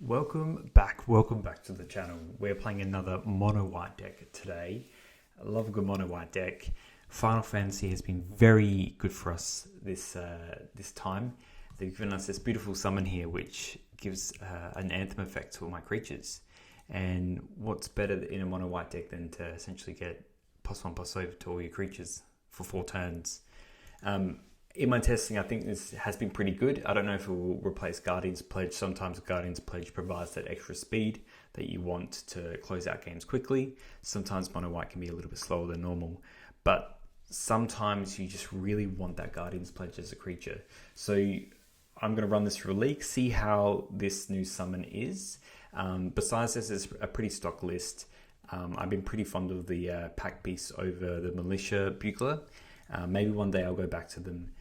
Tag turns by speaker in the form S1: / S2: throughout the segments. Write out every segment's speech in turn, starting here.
S1: Welcome back to the channel. We're playing another Mono White deck today. I love a good Mono White deck. Final Fantasy has been very good for us this time. They've given us this beautiful summon here, which gives an anthem effect to all my creatures. And what's better in a Mono White deck than to essentially get +1/+over to all your creatures for 4 turns? In my testing, I think this has been pretty good. I don't know if it will replace Guardian's Pledge. Sometimes Guardian's Pledge provides that extra speed that you want to close out games quickly. Sometimes Mono White can be a little bit slower than normal. But sometimes you just really want that Guardian's Pledge as a creature. So I'm going to run this through a league, see how this new summon is. Besides this, it's a pretty stock list. I've been pretty fond of the Pack Beasts over the Militia Bugler. Maybe one day I'll go back to them.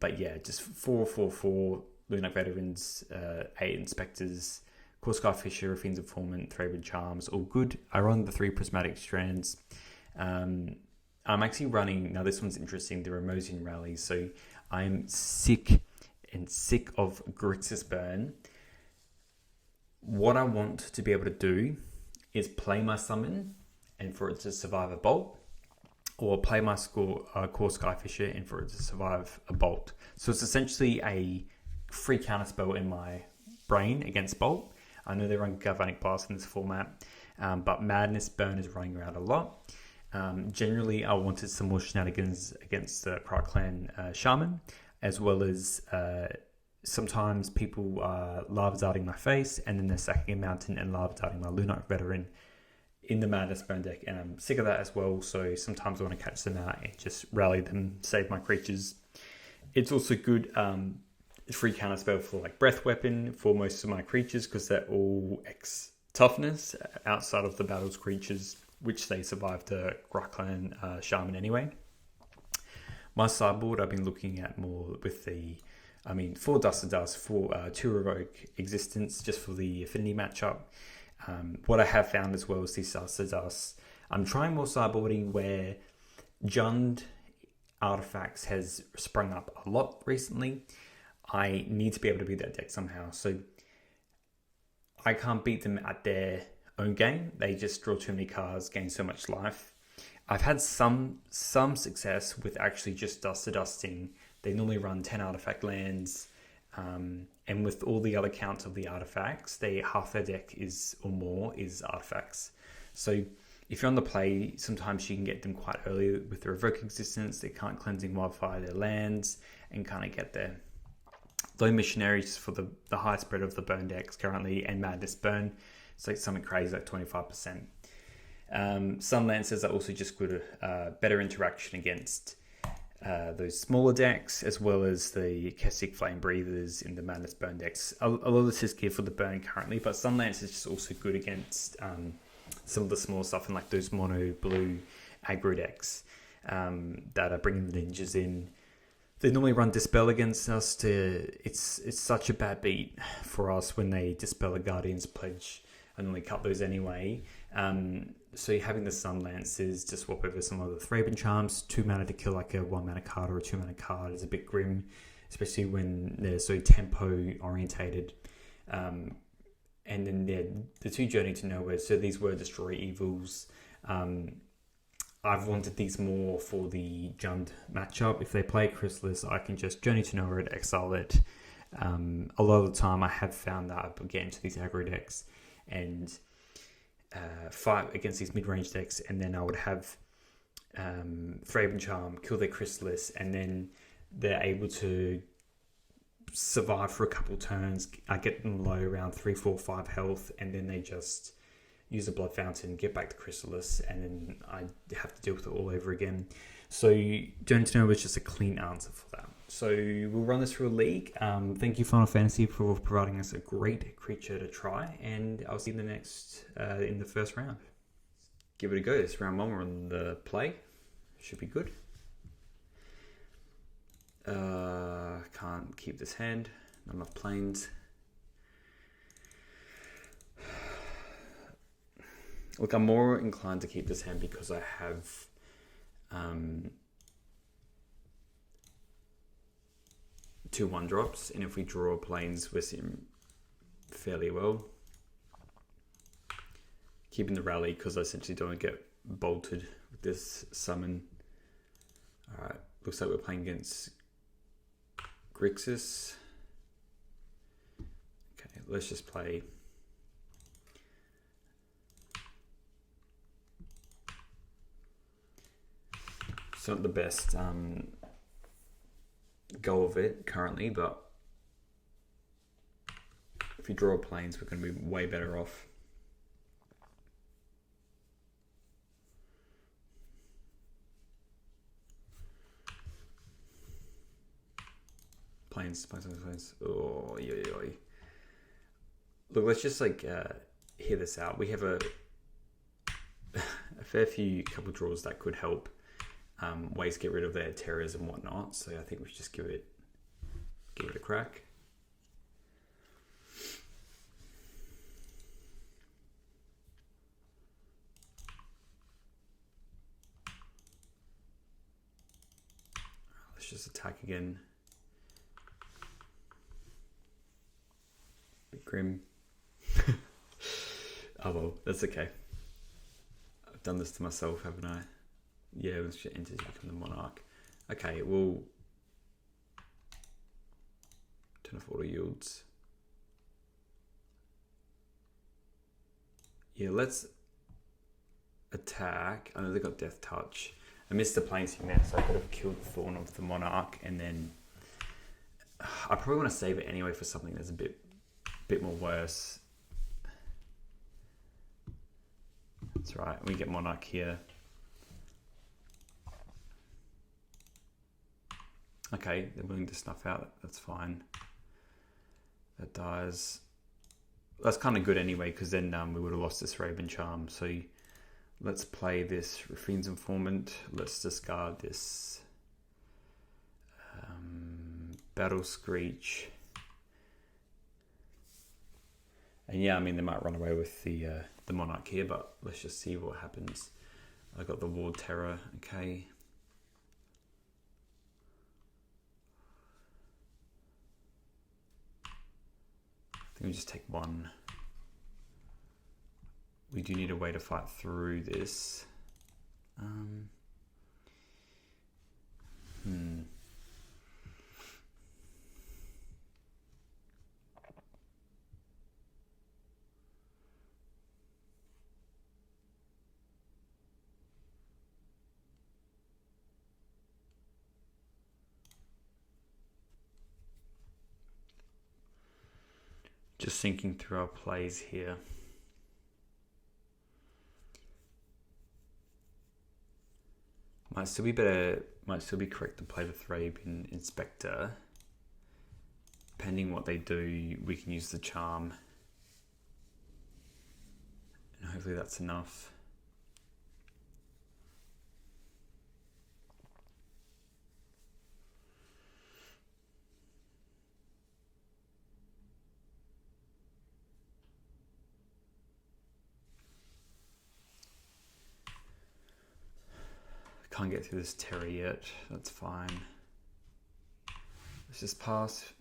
S1: But yeah, just 4/4/4 Lunar Veterans, 8 Inspectors, Core Skyfisher, Fiend's Informant, Thraben Charms, all good. I run the 3 Prismatic Strands. I'm actually running, now this one's interesting, the Remosian Rally. So I'm sick of Grixis Burn. What I want to be able to do is play my summon and for it to survive a bolt, or play my Core Skyfisher and for it to survive a bolt. So it's essentially a free counterspell in my brain against bolt. I know they run Galvanic Blast in this format, but Madness Burn is running around a lot. Generally, I wanted some more shenanigans against the Cry Clan Shaman, as well as sometimes people are lava darting my face, and then they're sacking a mountain and lava darting my Lunar Veteran in the Madness Burn deck, and I'm sick of that as well. So sometimes I want to catch them out and just rally them, save my creatures. It's also good free counter spell for like Breath Weapon for most of my creatures, because they're all X toughness outside of the battle's creatures, which they survive the Clan Shaman anyway. My sideboard I've been looking at more with the 4 Dust to Dust, for 2 Revoke Existence, just for the affinity matchup. What I have found as well is these Dust to Dust. I'm trying more sideboarding where Jund artifacts has sprung up a lot recently. I need to be able to beat that deck somehow. So I can't beat them at their own game. They just draw too many cards, gain so much life. I've had some success with actually just Dust to Dusting. They normally run 10 artifact lands. And with all the other counts of the artifacts, half their deck is artifacts. So if you're on the play, sometimes you can get them quite early with the Revoke Existence. They can't Cleansing Wildfire their lands and kind of get there. Though Missionaries for the high spread of the burn decks currently, and Madness Burn, it's like something crazy like 25%. Some Lancers are also just good, better interaction against those smaller decks, as well as the Kessig Flame Breathers in the Madness Burn decks. A lot of this is geared for the burn currently, but Sunlance is just also good against some of the small stuff in like those mono blue aggro decks that are bringing the ninjas in. They normally run Dispel against us. It's such a bad beat for us when they Dispel a Guardian's Pledge. I normally cut those anyway. So having the Sunlances to swap over some of the Thraben Charms, 2 mana to kill like a 1 mana card or a 2 mana card is a bit grim, especially when they're so tempo orientated. And then the 2 Journey to Nowhere, so these were Destroy Evils. I've wanted these more for the Jund matchup. If they play Chrysalis, I can just Journey to Nowhere and exile it. A lot of the time I have found that I get into these aggro decks and fight against these mid-range decks, and then I would have Thraben Charm, kill their Chrysalis, and then they're able to survive for a couple turns. I get them low around 3, 4, 5 health, and then they just use a Blood Fountain, get back to Chrysalis, and then I have to deal with it all over again. So Journey to Nowhere is just a clean answer for that. So we'll run this through a league. Thank you, Final Fantasy, for providing us a great creature to try, and I'll see you in the first round. Give it a go. This round 1, we're on the play. Should be good. Can't keep this hand. Not enough planes. Look, I'm more inclined to keep this hand because I have 2 1-drops, and if we draw planes, we're seeing fairly well. Keeping the rally because I essentially don't want to get bolted with this summon. Alright, looks like we're playing against Grixis. Okay, let's just play. It's not the best go of it currently, but if you draw planes, we're going to be way better off. Planes. Oh, yeah. Look, let's just like hear this out. We have a fair few couple draws that could help ways to get rid of their terrors and whatnot. So I think we should just give it a crack. Let's just attack again. Bit grim. Oh well, that's okay. I've done this to myself, haven't I? Yeah, once it enters, you become the monarch. Okay, we'll turn off auto yields. Yeah, let's attack. I know they got death touch. I missed the planeswing there, so I could have killed the Thorn of the Monarch, and then I probably want to save it anyway for something that's a bit more worse. That's right. We get Monarch here. Okay, they're willing to snuff out. That's fine. That dies. That's kind of good anyway, because then we would have lost this Raven Charm. So let's play this Raffine's Informant. Let's discard this Battle Screech. And yeah, I mean, they might run away with the Monarch here, but let's just see what happens. I got the Ward Terror, okay. I think we just take one. We do need a way to fight through this. Just thinking through our plays here. Might still be correct to play the Thraben Inspector. Depending what they do, we can use the charm. And hopefully that's enough. Can't get through this terror yet. That's fine. Let's just pass.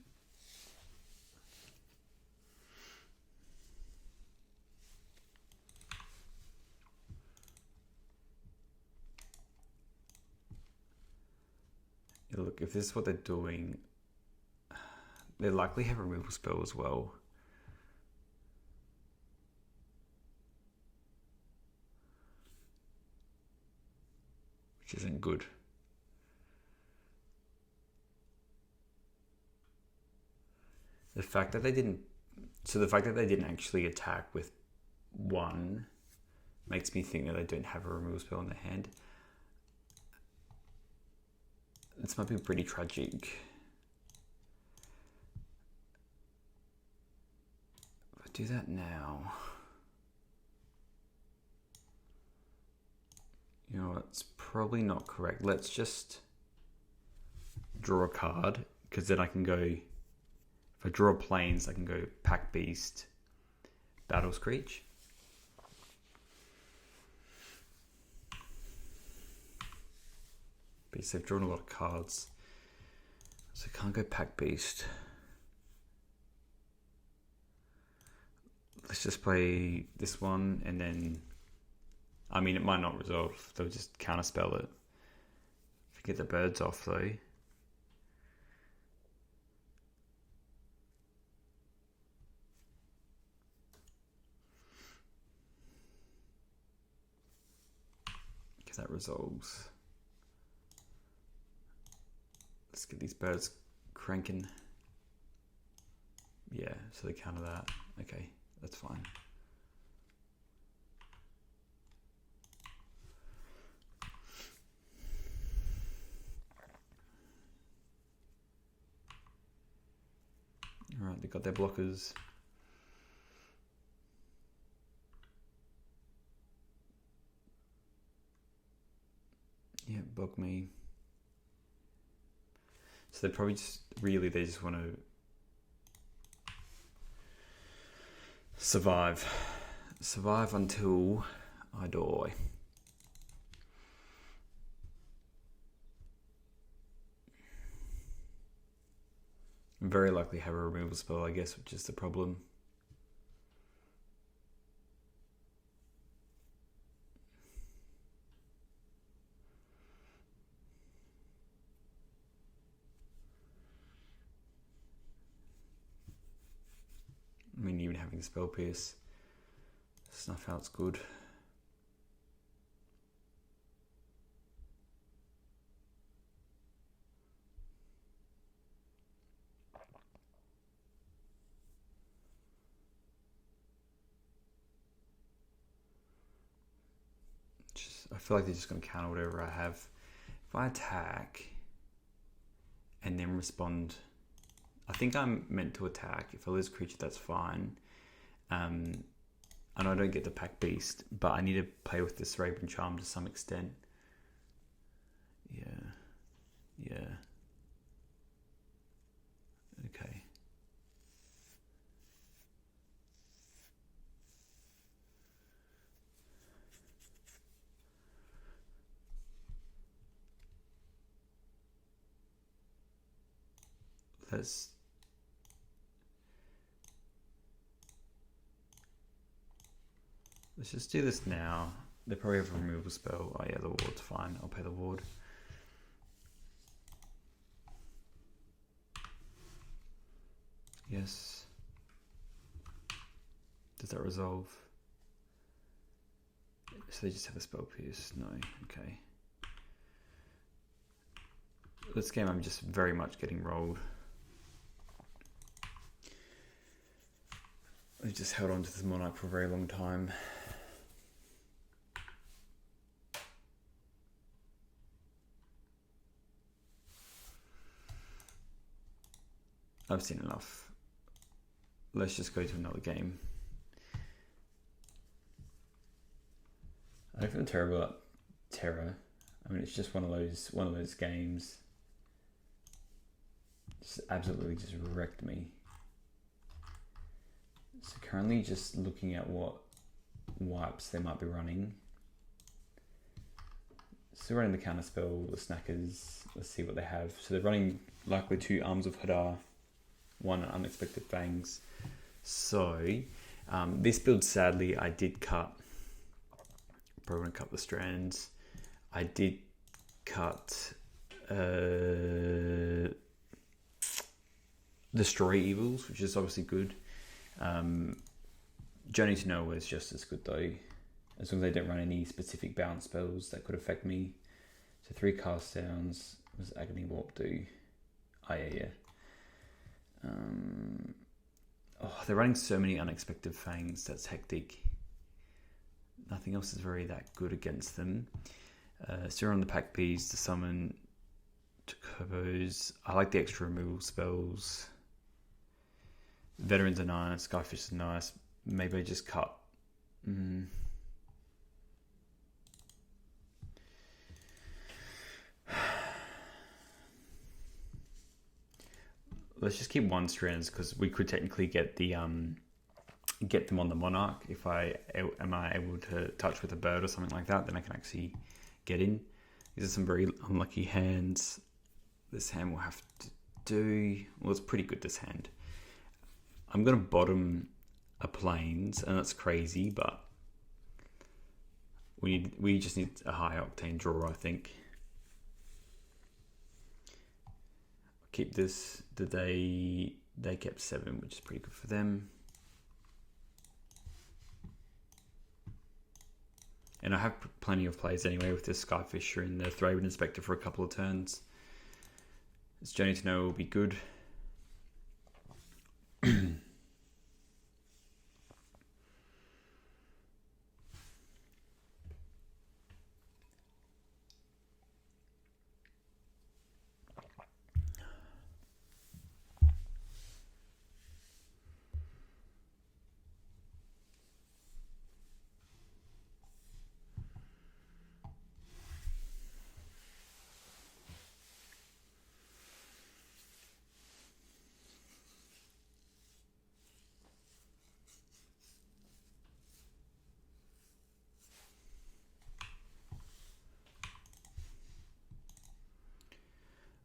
S1: Yeah, look, if this is what they're doing, they likely have a removal spell as well. Which isn't good. The fact that they didn't actually attack with one makes me think that they don't have a removal spell in their hand. This might be pretty tragic. If I do that now, you know, it's probably not correct. Let's just draw a card, because then I can go, if I draw planes, I can go Pack Beast, Battle Screech. Beast, I've drawn a lot of cards, so I can't go Pack Beast. Let's just play this one, and then, I mean, it might not resolve. They'll just counterspell it. Get the birds off though. Because that resolves. Let's get these birds cranking. Yeah, so they counter that. Okay, that's fine. Alright, they got their blockers. Yeah, bug me. So they probably just, really, they just want to survive. Survive until I die. Very likely have a removal spell, I guess, which is the problem. I mean, even having spell pierce, snuff out's good. I feel like they're just going to counter whatever I have. If I attack and then respond, I think I'm meant to attack. If I lose creature, that's fine. I know I don't get the pack beast, but I need to play with this Raven Charm to some extent. Yeah. Okay. Let's just do this now. They probably have a removal spell. Oh yeah, the ward's fine. I'll pay the ward. Yes. Does that resolve? So they just have a spell pierce? No. Okay. This game I'm just very much getting rolled. I've just held on to this Monarch for a very long time. I've seen enough. Let's just go to another game. I don't feel terrible about Terra. I mean, it's just one of those games. Just absolutely just wrecked me. So currently just looking at what wipes they might be running. So running the counterspell, the snackers, let's see what they have. So they're running likely 2 Arms of Hadar, 1 Unexpected Fangs. So this build, sadly, I did cut. Probably going to cut the strands. I did cut Destroy Evils, which is obviously good. Journey to Nowhere is just as good though, as long as they don't run any specific bounce spells that could affect me. So 3 cast downs. What does Agony Warp do? Oh yeah. They're running so many Unexpected Fangs, that's hectic. Nothing else is very that good against them. Still on the pack bees to summon Chocobos. I like the extra removal spells. Veterans are nice, Skyfish is nice. Maybe I just cut. Let's just keep 1 strands because we could technically get the get them on the Monarch. If am I able to touch with a bird or something like that, then I can actually get in. These are some very unlucky hands. This hand will have to do. Well, it's pretty good, this hand. I'm going to bottom a plains, and that's crazy, but we just need a high octane draw, I think. Keep this. Did they kept 7, which is pretty good for them. And I have plenty of plays anyway with this Skyfisher and the Thraben Inspector for a couple of turns. This Journey to Know will be good.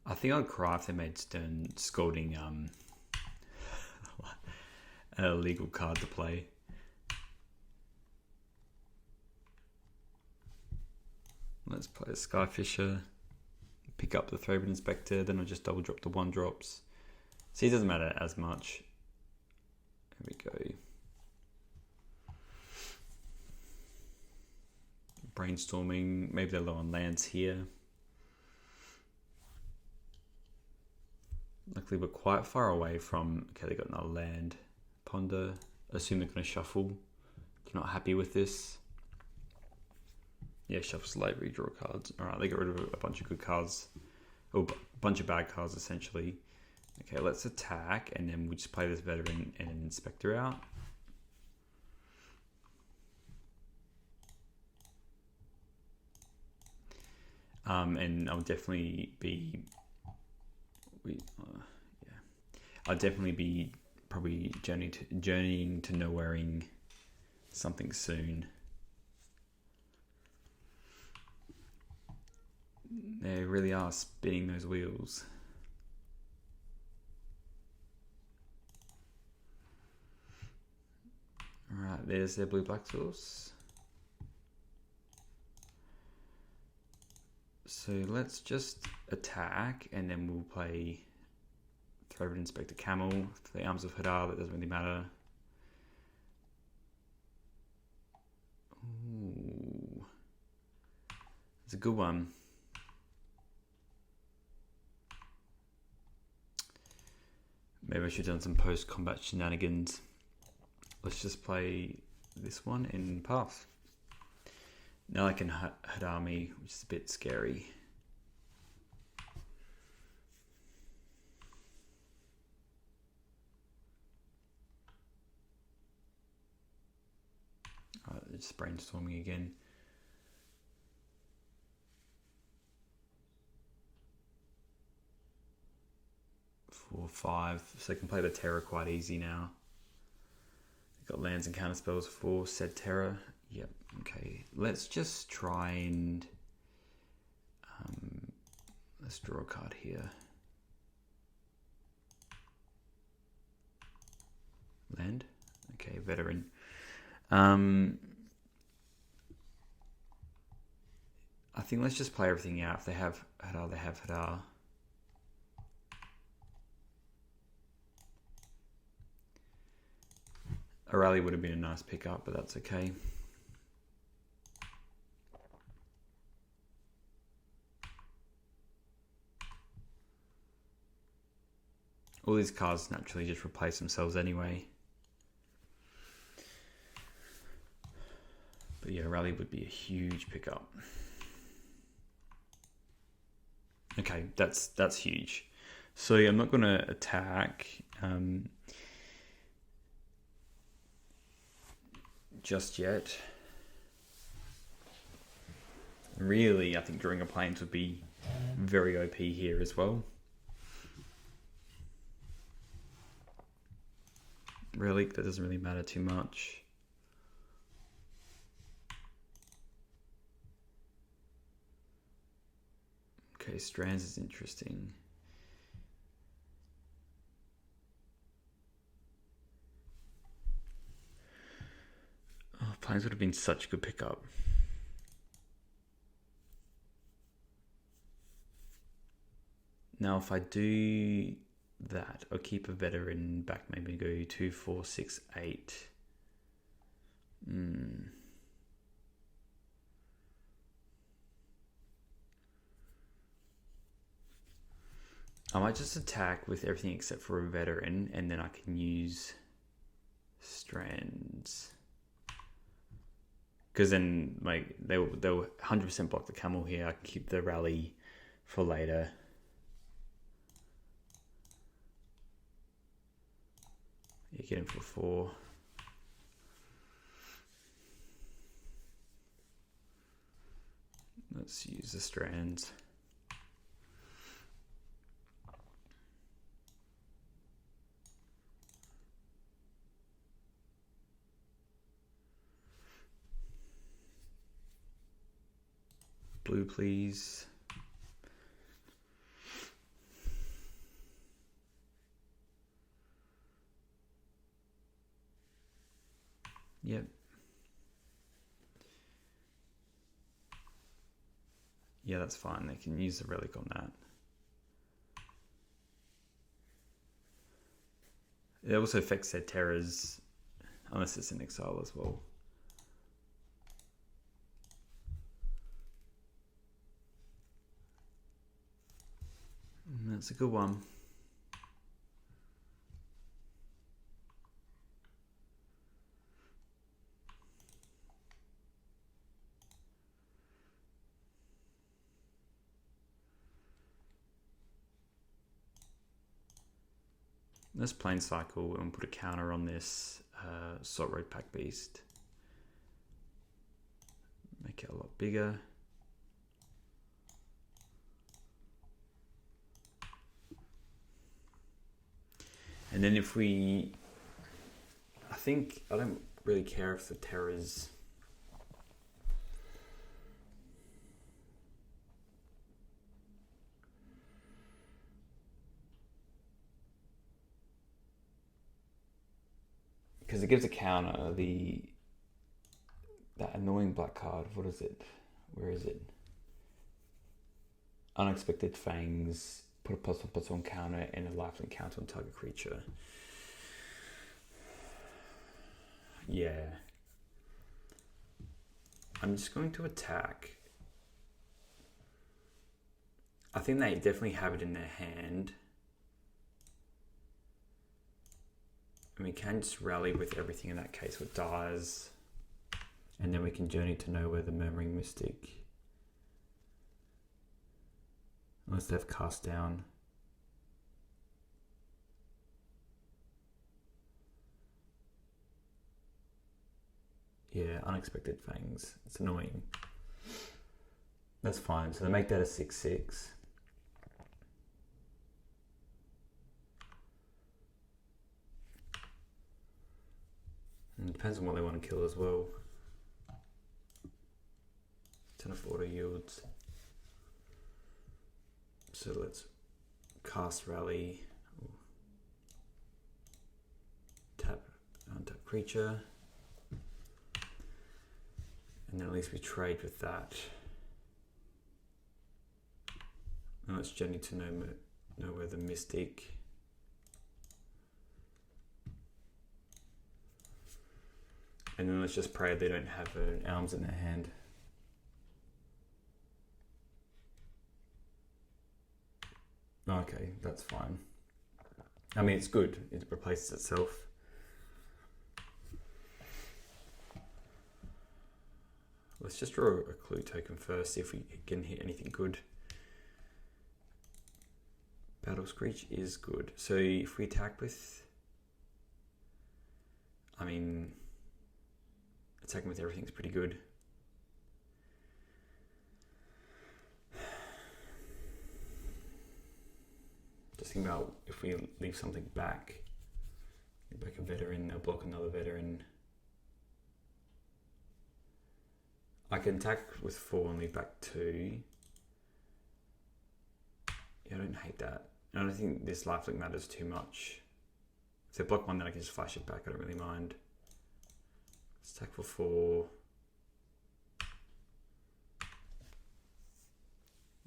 S1: I think I'd cry if they made Stern Scolding an illegal card to play. Let's play a Skyfisher, pick up the Thraben Inspector, then I'll just double drop the 1-drops. See, it doesn't matter as much. There we go. Brainstorming, maybe they're low on lands here. Luckily, we're quite far away from... Okay, they got another land. Ponder. Assume they're going to shuffle. They're not happy with this. Yeah, shuffle slate, redraw cards. Alright, they got rid of a bunch of good cards. Or a bunch of bad cards, essentially. Okay, let's attack, and then we just play this Veteran and an Inspector out. And I'll definitely be... I'll definitely be probably journeying to Nowhereing something soon. They really are spinning those wheels. Alright, there's their blue-black source. So let's just attack, and then we'll play Thraben Inspector Camel for the Arms of Hadar. That doesn't really matter. Ooh, it's a good one. Maybe I should have done some post-combat shenanigans. Let's just play this one and pass. Now I can Hadar me, which is a bit scary. Just brainstorming again. Four, 5. So I can play the Terror quite easy now. Got lands and counter spells for said Terror. Yep. Okay. Let's just try and let's draw a card here. Land. Okay. Veteran. I think let's just play everything out. If they have Hadar, they have Hadar. A rally would have been a nice pickup, but that's okay. All these cards naturally just replace themselves anyway. But yeah, rally would be a huge pickup. Okay, that's huge. So yeah, I'm not going to attack just yet. Really, I think drawing a plains would be very OP here as well. Relic, that doesn't really matter too much. Okay, Strands is interesting. Plains would have been such a good pickup. Now, if I do that, I'll keep a veteran back, maybe go 2, 4, 6, 8. I might just attack with everything except for a veteran, and then I can use strands. Because then they'll 100% block the camel here. I can keep the rally for later. You get him for 4. Let's use the strands. Blue, please. Yep. Yeah, that's fine. They can use the relic on that. It also affects their terrors, unless it's in exile as well. That's a good one. Let's plain cycle and put a counter on this Salt Road Pack Beast. Make it a lot bigger. And then if I don't really care if the terrors because it gives a counter, that annoying black card, what is it? Where is it? Unexpected Fangs, put a +1/+1 counter and a lifelink counter on target creature. Yeah. I'm just going to attack. I think they definitely have it in their hand. And we can just rally with everything in that case with dies. And then we can journey to nowhere, the Murmuring Mystic. Unless they've cast down. Yeah, Unexpected Fangs. It's annoying. That's fine. So they make that a 6/6. And it depends on what they want to kill as well. 10 of auto yields. So let's cast Rally. Tap, untap creature. And then at least we trade with that. And let's journey to nowhere, the Mystic. And then let's just pray they don't have arms in their hand. Okay, that's fine. I mean, it's good. It replaces itself. Let's just draw a clue token first, see if we can hit anything good. Battle Screech is good. So if we attack with... I mean... attacking with everything's pretty good. Just think about if we leave something back. Leave back a veteran, they'll block another veteran. I can attack with 4 and leave back 2. Yeah, I don't hate that. I don't think this lifelink matters too much. If they block 1, then I can just flash it back. I don't really mind. Stack for 4.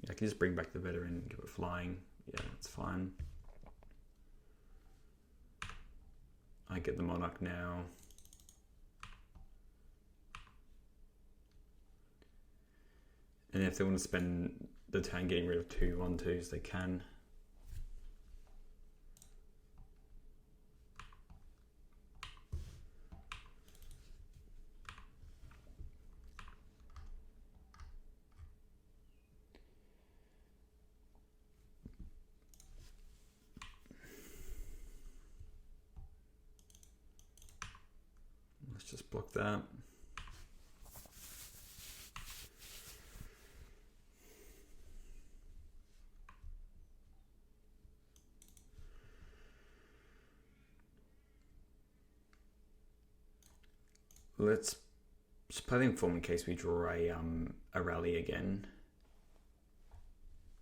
S1: I can just bring back the veteran and give it flying. Yeah, that's fine. I get the monarch now. And if they want to spend the turn getting rid of 2/1/2s, they can. Let's just block that. Let's just play the inform in case we draw a rally again.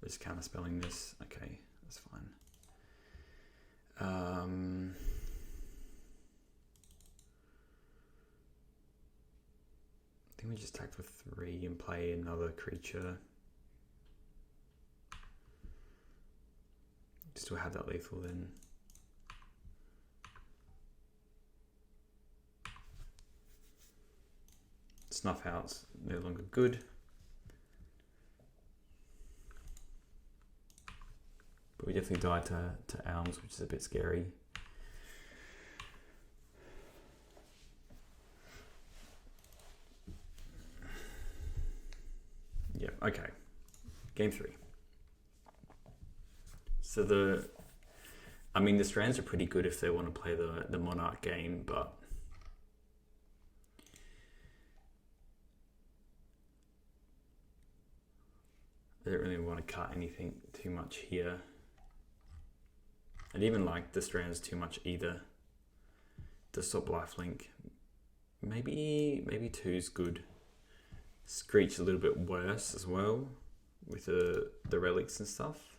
S1: We're just counterspelling this. Okay, that's fine. I think we just attack for 3 and play another creature. Just to have that lethal then. Snuff out's no longer good. But we definitely died to Elms, which is a bit scary. Yeah, okay. Game 3. So the strands are pretty good if they want to play the Monarch game, but I don't really want to cut anything too much here. I don't even like the strands too much either. The stop lifelink. Maybe 2 is good. Screech a little bit worse as well with the relics and stuff.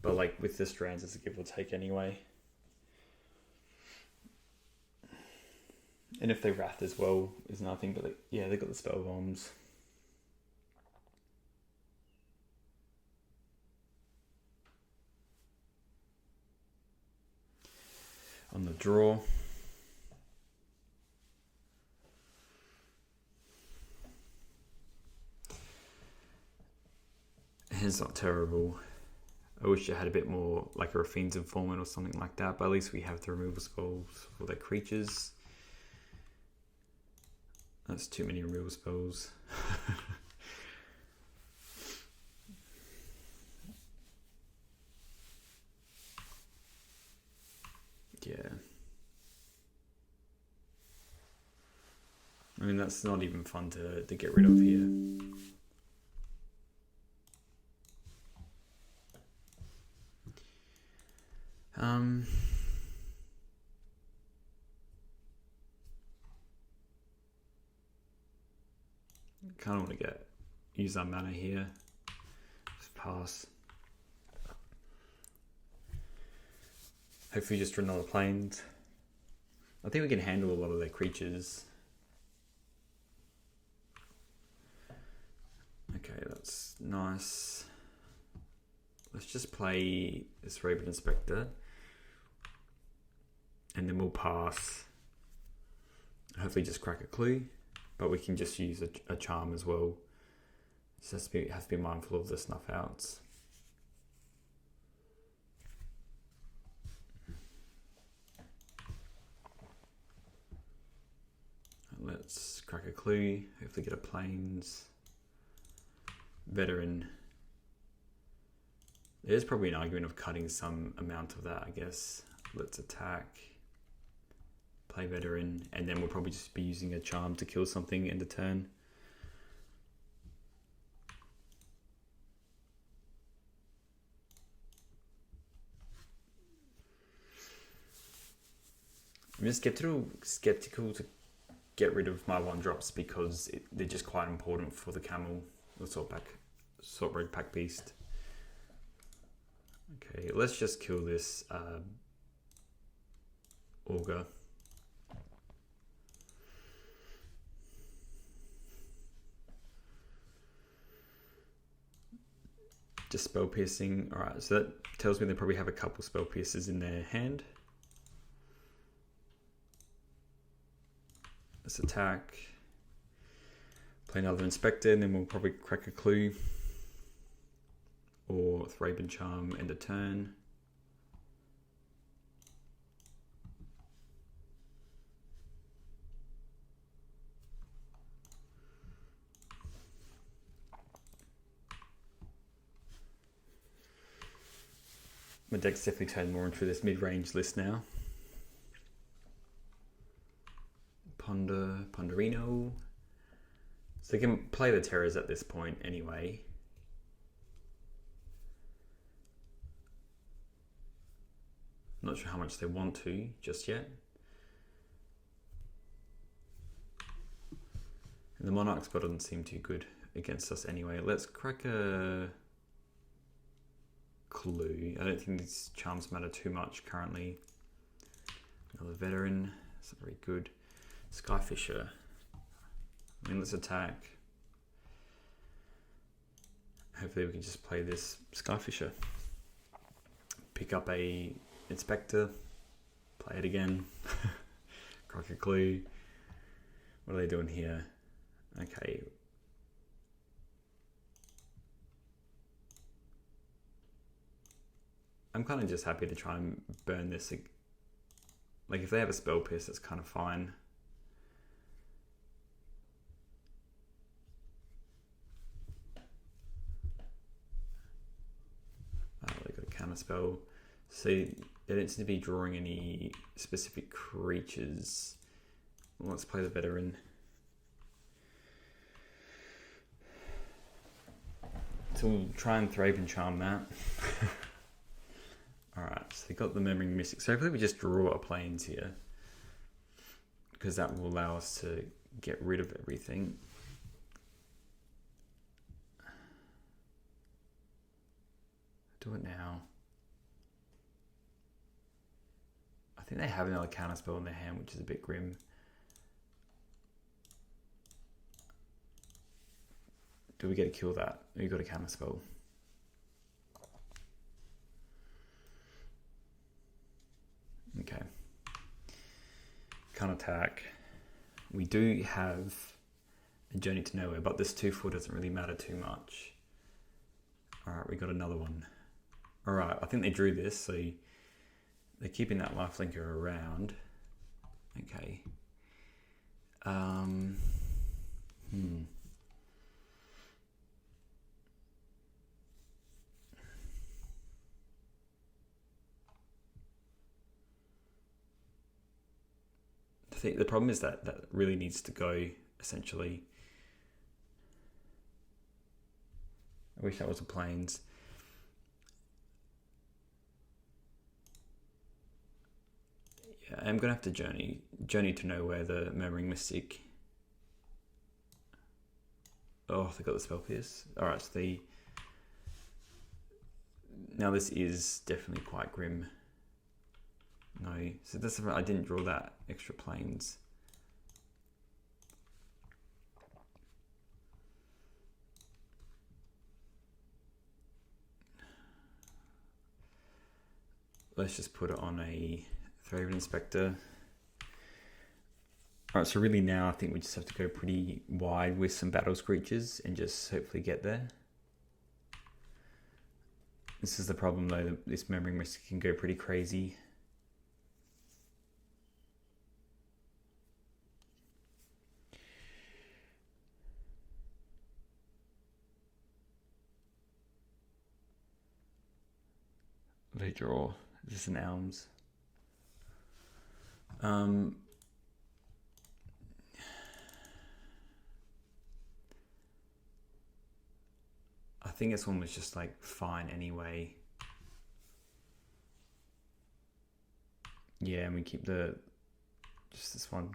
S1: But like with the strands, it's a give or take anyway. And if they wrath as well, is nothing. But like, yeah, they got the spell bombs. On the draw. It's not terrible. I wish it had a bit more like a Raffine's Informant or something like that, but at least we have the removal spells for their creatures. That's too many removal spells. Yeah. I mean, that's not even fun to get rid of here. Kind of want to use our mana here. Just pass. Hopefully just draw another planes. I think we can handle a lot of their creatures. Okay, that's nice. Let's just play this Raven Inspector. And then we'll pass. Hopefully just crack a clue. But we can just use a charm as well. So have to be mindful of the snuff outs. Let's crack a clue. Hopefully get a plains. Veteran. There's probably an argument of cutting some amount of that, I guess. Let's attack. Play veteran, and then we'll probably just be using a charm to kill something in the turn. I'm just skeptical to get rid of my 1-drops because they're just quite important for the camel, the sort rogue pack beast. Okay, let's just kill this Augur. Just spell piercing. Alright, so that tells me they probably have a couple spell piercers in their hand. Let's attack. Play another Inspector, and then we'll probably crack a clue. Or Thraben Charm, end of turn. My deck's definitely turned more into this mid-range list now. Ponderino. So they can play the terrors at this point anyway. I'm not sure how much they want to just yet. And the Monarch spell doesn't seem too good against us anyway. Let's crack a clue. I don't think these charms matter too much currently. Another veteran. It's not very good. Skyfisher. I mean, let's attack. Hopefully we can just play this Skyfisher. Pick up a Inspector. Play it again. Crack a clue. What are they doing here? Okay. I'm kind of just happy to try and burn this. Like if they have a spell pierce, that's kind of fine. Oh, they got a counter spell. See, they don't seem to be drawing any specific creatures. Well, let's play the veteran. So we'll try and Thraben Charm that. Alright, so they got the Murmuring Mystic. So hopefully we just draw a plains here, because that will allow us to get rid of everything. Do it now. I think they have another counter spell in their hand, which is a bit grim. Do we get to kill that? We got a counter spell. Okay. Can't attack. We do have a Journey to Nowhere, but this 2/4 doesn't really matter too much. Alright, we got another one. Alright, I think they drew this, so they're keeping that lifelinker around. Okay. The problem is that really needs to go, essentially. I wish that was a plains. Yeah, I'm gonna have to journey to Nowhere, the Murmuring Mystic. Oh, they got the spell pierce. Alright, so now this is definitely quite grim. No, so that's I didn't draw that extra plains. Let's just put it on a Thraben Inspector. Alright, so really now I think we just have to go pretty wide with some battle screeches and just hopefully get there. This is the problem though, this Murmuring Mystic can go pretty crazy. They draw. Is this an Elms? I think this one was just like fine anyway. Yeah, and we keep just this one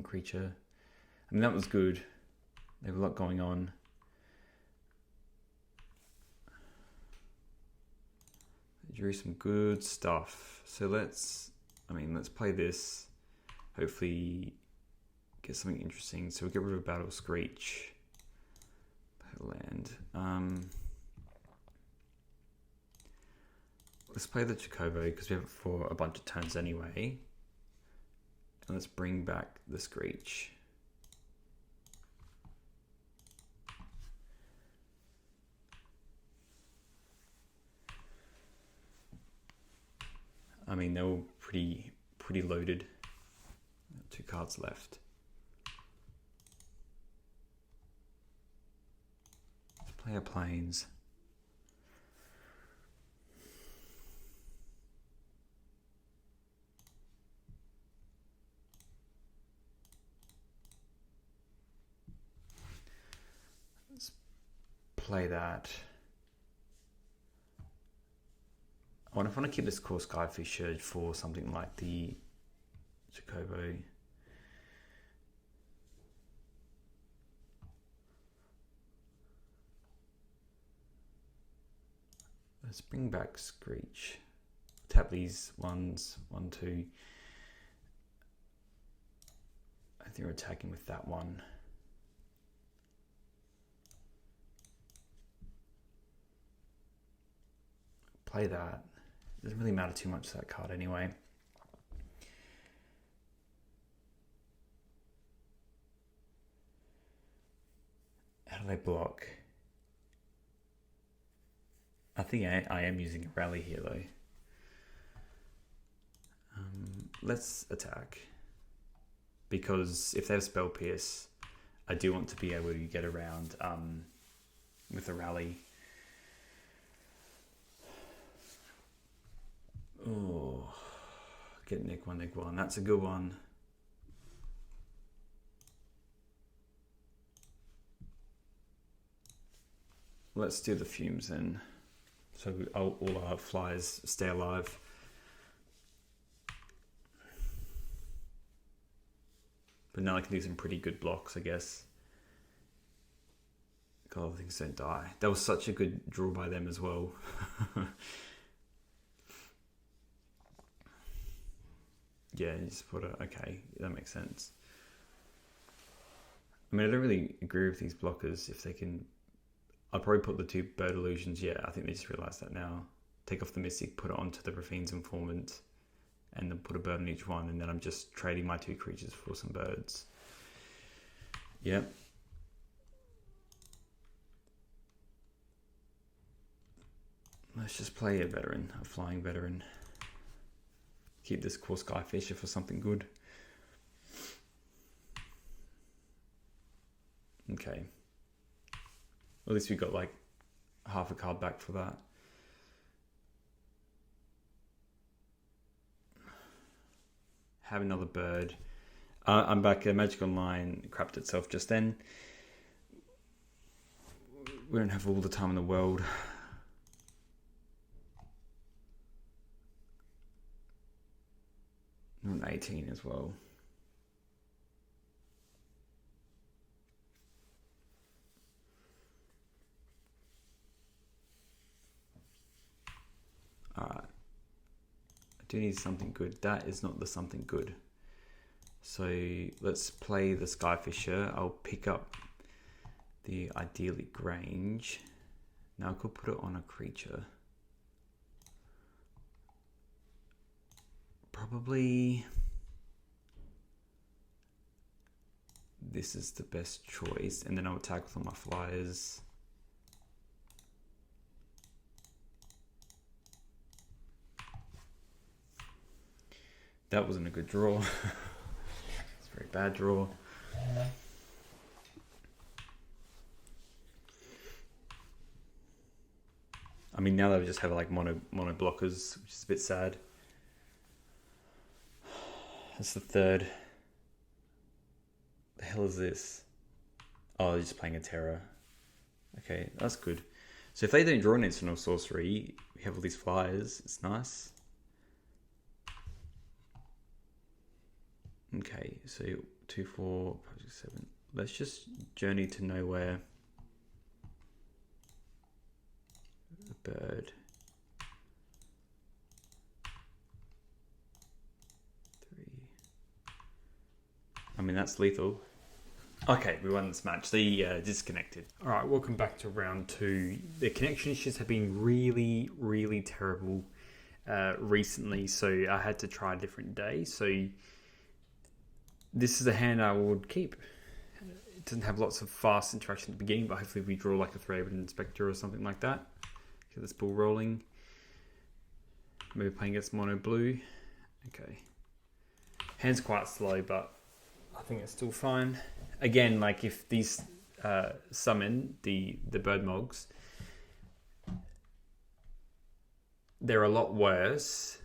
S1: creature. I mean, that was good. They have a lot going on. Drew some good stuff. So let's play this. Hopefully get something interesting. So we'll get rid of Battle Screech. Land. Let's play the Chocobo because we have it for a bunch of turns anyway. And let's bring back the Screech. I mean, they were pretty loaded. 2 cards left. Let's play our Plains. Let's play that. I wonder if I want to keep this core Skyfisher for something like the Chocobo. Let's bring back Screech. Tap these ones, 1, 2. I think we're attacking with that one. Play that. Doesn't really matter too much, that card anyway. How do they block? I think I am using a rally here though. Let's attack. Because if they have Spell Pierce, I do want to be able to get around with a rally. Oh, get Nick 1, Nick 1. That's a good one. Let's do the fumes then. So all our flyers stay alive. But now I can do some pretty good blocks, I guess. God, things don't die. That was such a good draw by them as well. Yeah, you just put it. Okay, that makes sense. I mean, I don't really agree with these blockers. If they can, I'd probably put the 2 Bird Illusions. Yeah, I think they just realised that now. Take off the Mystic, put it onto the Rafine's Informant, and then put a bird on each one, and then I'm just trading my 2 creatures for some birds. Yep. Let's just play a veteran, a flying veteran. Keep this core Skyfisher for something good. Okay. At least we got like half a card back for that. Have another bird. I'm back. Magic Online crapped itself just then. We don't have all the time in the world. Not an 18 as well. Alright. I do need something good. That is not the something good. So let's play the Skyfisher. I'll pick up the Idyllic Grange. Now I could put it on a creature. Probably this is the best choice, and then I'll attack with all my flyers. That wasn't a good draw. It's a very bad draw. I mean, now they just have like mono blockers, which is a bit sad. That's the third. The hell is this? Oh, they're just playing a terror. Okay, that's good. So if they don't draw an instant or sorcery, we have all these flyers. It's nice. Okay, so 2, 4, 5, 6, 7. Let's just journey to nowhere. A bird. 3. I mean, that's lethal. Okay, we won this match. They disconnected. All right, welcome back to round 2. The connection issues have been really, really terrible. recently, so I had to try a different day. So this is a hand I would keep. It doesn't have lots of fast interaction at the beginning, but hopefully we draw like a 3-headed Inspector or something like that. Get this ball rolling. Maybe playing against mono blue. Okay. Hand's quite slow, but I think it's still fine. Again, like if these summon the bird mogs, they're a lot worse.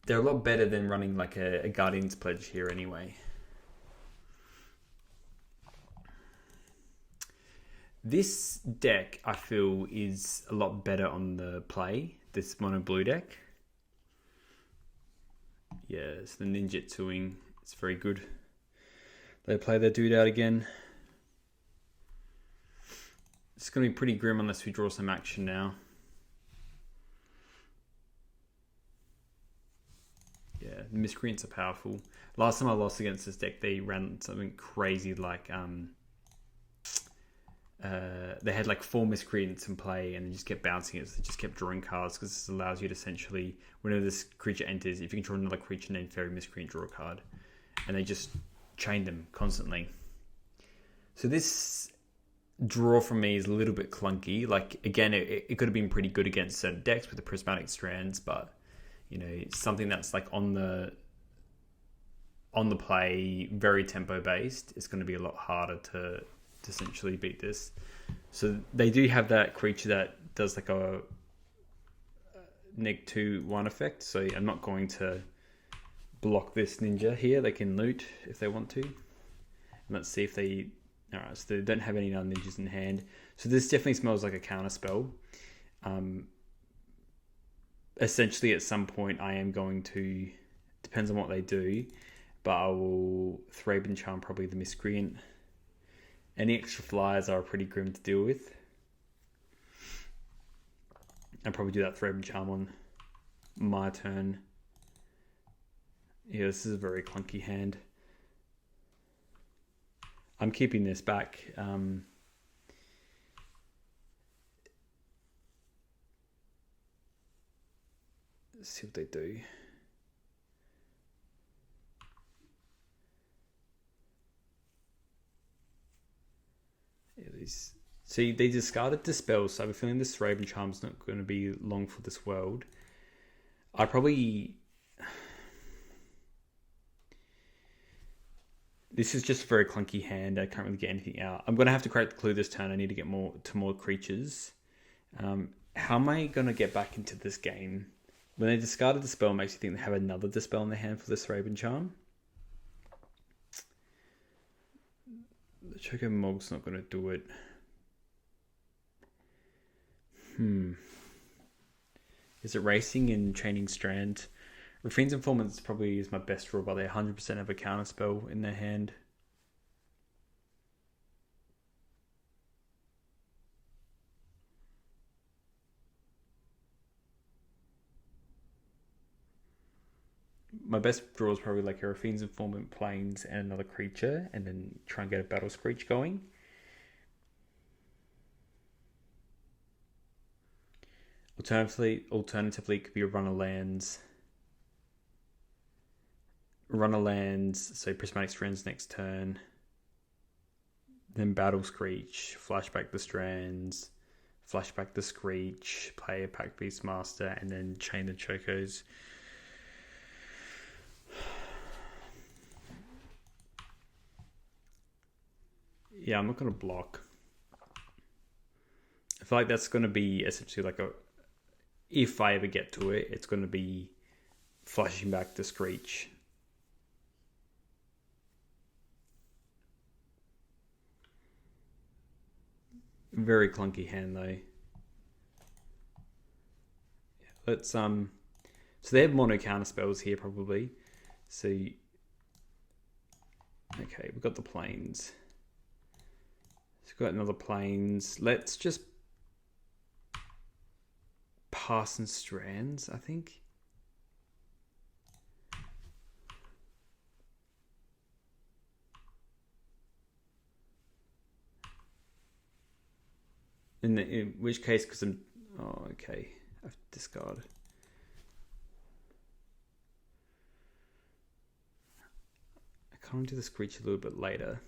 S1: They're a lot better than running like a Guardian's Pledge here anyway. This deck, I feel, is a lot better on the play, this mono blue deck. Yeah, it's the ninjutsuing. It's very good. They play their dude out again. It's going to be pretty grim unless we draw some action now. Yeah, the miscreants are powerful. Last time I lost against this deck, they ran something crazy like... they had like 4 miscreants in play and they just kept bouncing it. So they just kept drawing cards because this allows you to essentially, whenever this creature enters, if you control another creature named Fairy Miscreant, draw a card. And they just chain them constantly. So this draw from me is a little bit clunky. Like, again, it could have been pretty good against certain decks with the Prismatic Strands, but, you know, something that's like on the play, very tempo based, it's going to be a lot harder to essentially beat this. So they do have that creature that does like a -2/1 effect. So I'm not going to block this ninja here. They can loot if they want to. And let's see if they... Alright, so they don't have any other ninjas in hand. So this definitely smells like a counter spell. Essentially at some point I am going to... Depends on what they do. But I will Thraben Charm probably the Miscreant. Any extra flyers are pretty grim to deal with. I'll probably do that Thraben Charm on my turn. Yeah, this is a very clunky hand. I'm keeping this back. Let's see what they do. See, they discarded Dispel, so I have a feeling this Raven Charm's not going to be long for this world. I probably... This is just a very clunky hand. I can't really get anything out. I'm going to have to create the clue this turn. I need to get more creatures. How am I going to get back into this game? When they discarded Dispel, it makes you think they have another Dispel in their hand for this Raven Charm. The Choco Mog's not going to do it. Is it Racing and Chaining Strand? Raffine's Informant probably is my best draw, but they 100% have a counter spell in their hand. My best draw is probably like a Raffine's Informant, Plains, and another creature, and then try and get a Battle Screech going. Alternatively, it could be a Runner Lands. So Prismatic Strands next turn. Then Battle Screech, flashback the Strands, flashback the Screech, play a Pack Beastmaster, and then chain the Chocos. Yeah, I'm not going to block. I feel like that's going to be essentially like a... If I ever get to it, it's going to be flashing back the Screech. Very clunky hand though. Let's so they have mono counter spells here probably. So okay, we've got the Plains. So we've got another Plains. Let's just pass and Strands, I think. In which case, because I'm... Oh, okay. I've discard. I can't do the Screech a little bit later.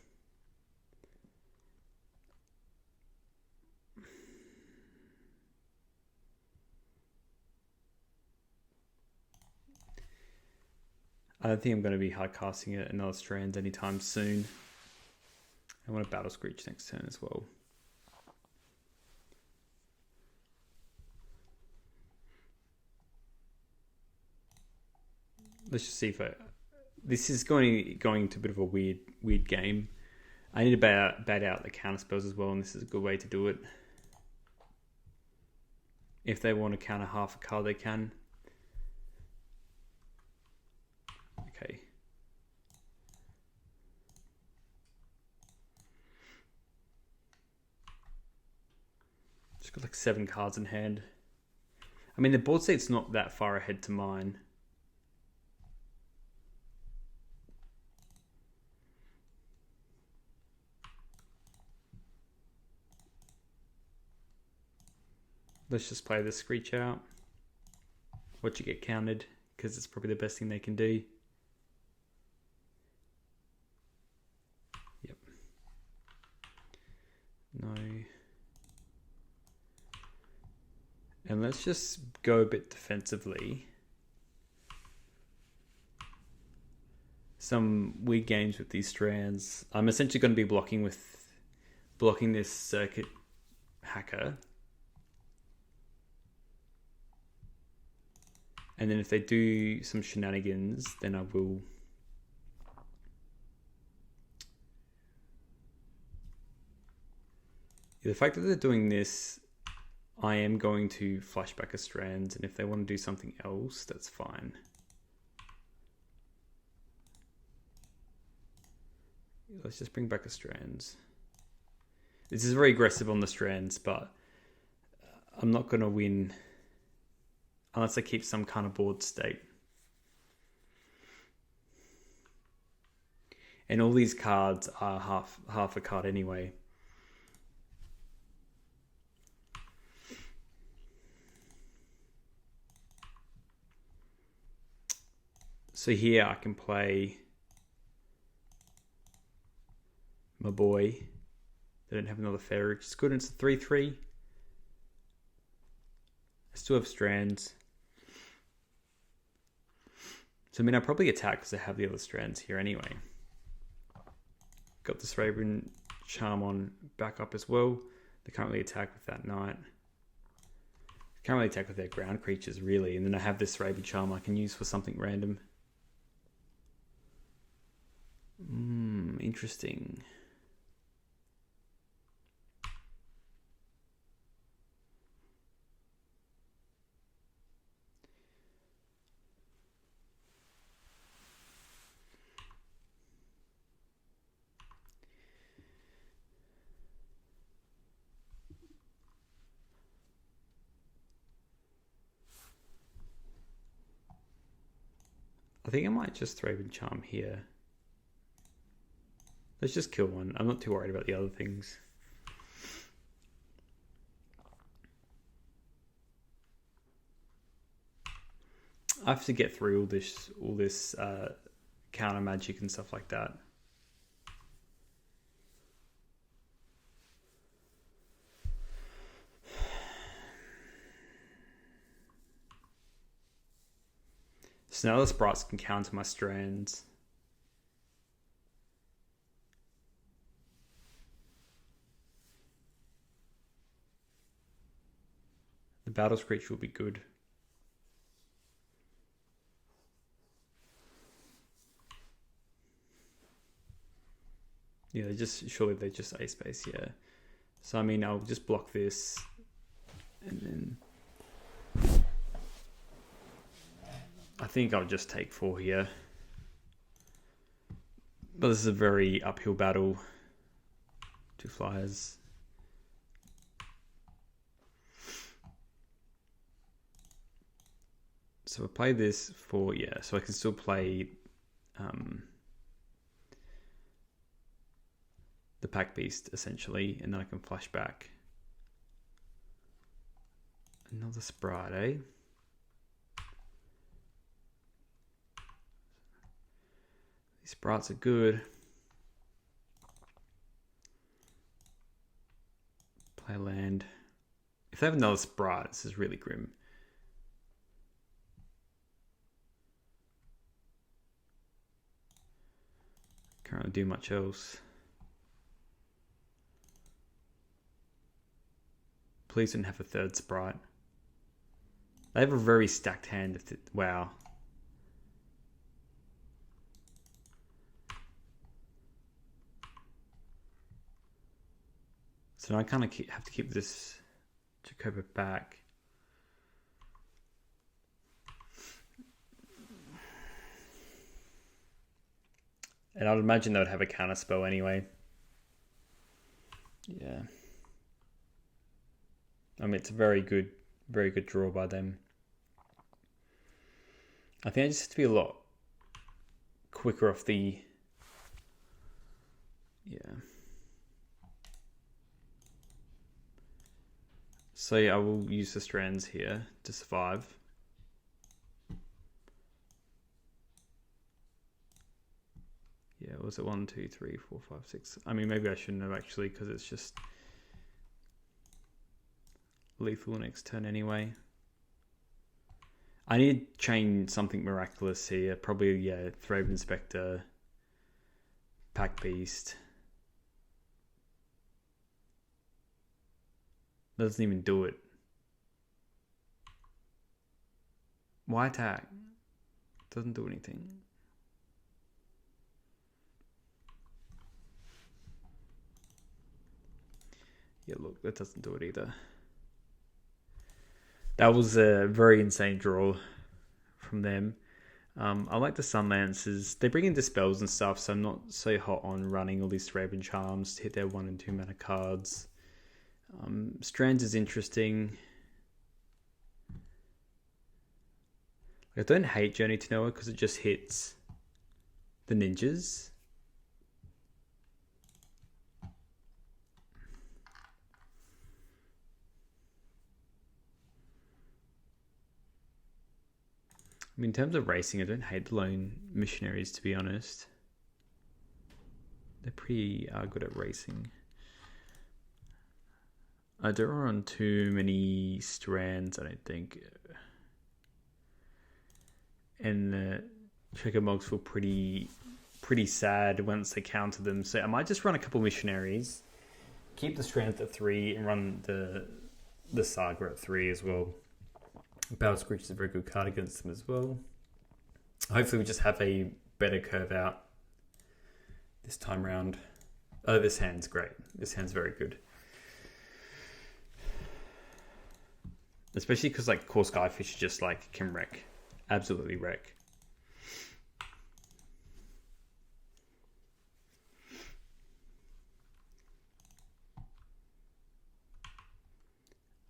S1: I don't think I'm going to be hard casting it another Strands anytime soon. I want a Battle Screech next turn as well. Let's just see if this is going to a bit of a weird game. I need to bat out the counter spells as well, and this is a good way to do it. If they want to counter half a card, they can. Okay. Just got like 7 cards in hand. I mean, the board state's not that far ahead to mine. Let's just play the Screech out. Watch it get countered, because it's probably the best thing they can do. Yep. No. And let's just go a bit defensively. Some weird games with these Strands. I'm essentially going to be blocking this Circuit Hacker. And then if they do some shenanigans, then I will... The fact that they're doing this, I am going to flash back a Strands, and if they want to do something else, that's fine. Let's just bring back a Strands. This is very aggressive on the Strands, but I'm not going to win unless I keep some kind of board state. And all these cards are half a card anyway. So here I can play my boy. They don't have another Fairy, which is good. And it's a 3/3. I still have Strands. So I mean, I probably attack because I have the other Strands here anyway. Got this Raven Charm on backup as well. They can't really attack with that Knight. Can't really attack with their ground creatures really. And then I have this Raven Charm I can use for something random. Interesting. I think I might just Raven Charm here. Let's just kill one. I'm not too worried about the other things. I have to get through all this counter magic and stuff like that. So now the sprites can counter my Strands. The Battle Screech will be good. Yeah, surely they just A space, yeah. So I mean, I'll just block this, and then I think I'll just take 4 here. But this is a very uphill battle. 2 flyers. So I play this for, yeah, so I can still play the Pack Beast essentially, and then I can flash back Another Sprite, eh? These sprites are good. Play land. If they have another Sprite, this is really grim. Can't really do much else. Please don't have a third Sprite. They have a very stacked hand. Wow. So I kind of have to keep this Choco back. And I'd imagine they would have a counter spell anyway. Yeah. I mean, it's a very good draw by them. I think I just have to be a lot quicker off the... Yeah. So yeah, I will use the strands here to survive. Yeah, was it 1, 2, 3, 4, 5, 6? I mean, maybe I shouldn't have actually, because it's just lethal next turn anyway. I need to chain something miraculous here. Probably, yeah, Thrave Inspector, Pack Beast. Doesn't even do it. Why attack? Doesn't do anything. Yeah, look, that doesn't do it either. That was a very insane draw from them. I like the Sunlancers. They bring in Dispels and stuff, so I'm not so hot on running all these Raven Charms to hit their 1 and 2 mana cards. Strands is interesting. I don't hate Journey to Nowhere because it just hits the ninjas. I mean, in terms of racing, I don't hate the Lone Missionaries, to be honest. They're pretty good at racing. I don't run too many strands, I don't think. And the Chocomogs feel pretty sad once they counter them. So I might just run a couple missionaries, keep the strands at 3, and run the Saga at 3 as well. Battle Screech is a very good card against them as well. Hopefully we just have a better curve out this time round. Oh, this hand's great. This hand's very good. Especially because like Core Skyfish just like can wreck. Absolutely wreck.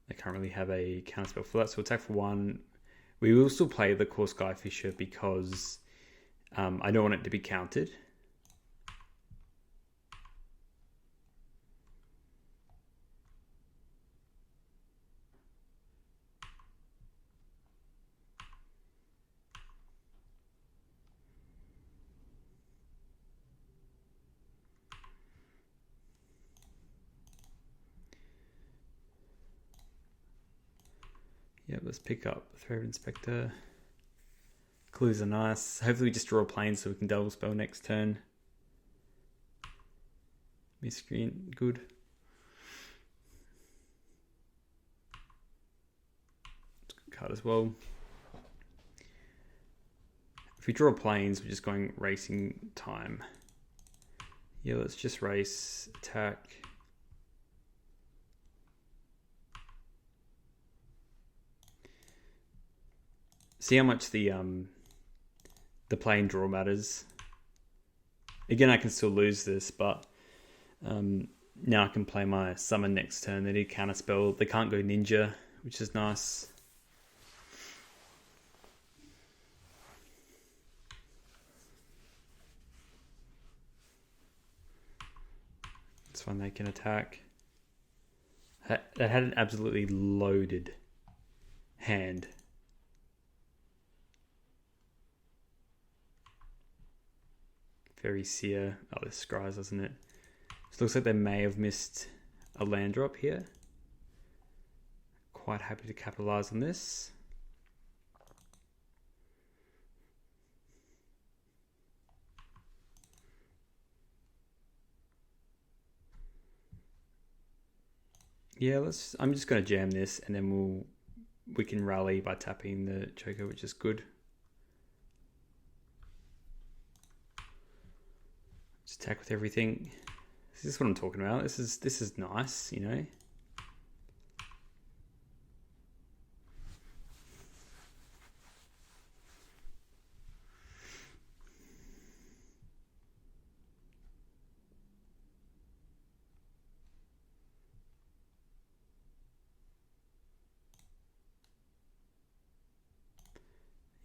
S1: I can't really have a counterspell for that, so attack for 1. We will still play the Core Skyfisher because I don't want it to be countered. Yeah, let's pick up Thrave Inspector. Clues are nice. Hopefully we just draw a plane so we can double spell next turn. Miscreant, good. It's a good card as well. If we draw planes, we're just going racing time. Yeah, let's just race, attack. See how much the plane draw matters. Again, I can still lose this, but now I can play my summon next turn. They need counterspell. They can't go ninja, which is nice. It's fine, they can attack. They had it absolutely loaded hand. Very sear. Oh, this scries, doesn't it? So it looks like they may have missed a land drop here. Quite happy to capitalize on this. Yeah, I'm just going to jam this, and then we can rally by tapping the Choco, which is good. Just attack with everything. This is what I'm talking about. This is nice, you know.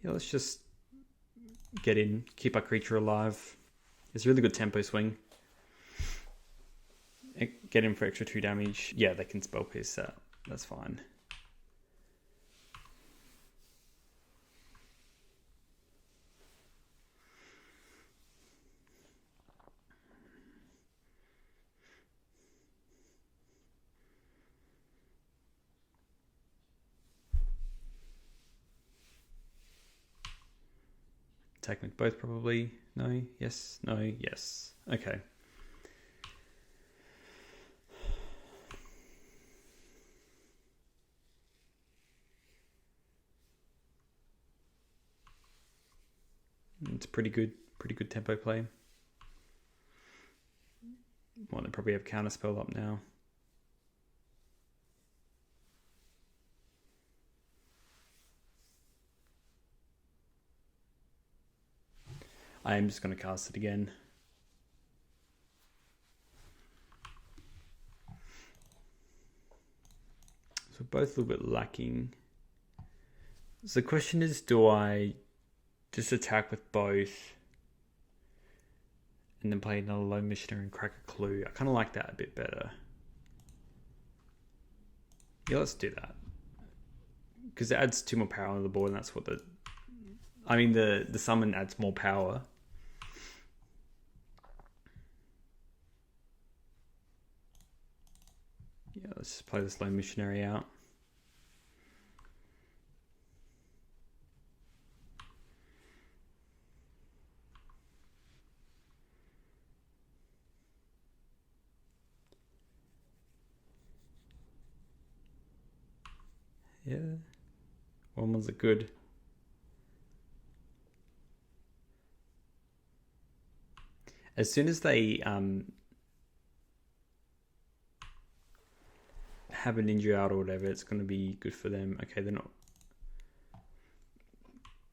S1: Yeah, let's just get in, keep our creature alive. It's a really good tempo swing. Get in for extra 2 damage. Yeah, they can spell pierce that. That's fine. Attack with both probably. No, yes, no, yes. Okay. It's pretty good tempo play. Well, they probably have counterspell up now. I am just going to cast it again. So both a little bit lacking. So the question is, do I just attack with both and then play another Lone Missionary and crack a clue? I kind of like that a bit better. Yeah, let's do that. Because it adds 2 more power on the board, and that's what the summon adds more power. Yeah, let's just play this Lone Missionary out. Yeah. 1/1s are good. As soon as they have a ninja out or whatever, it's going to be good for them. Okay, they're not.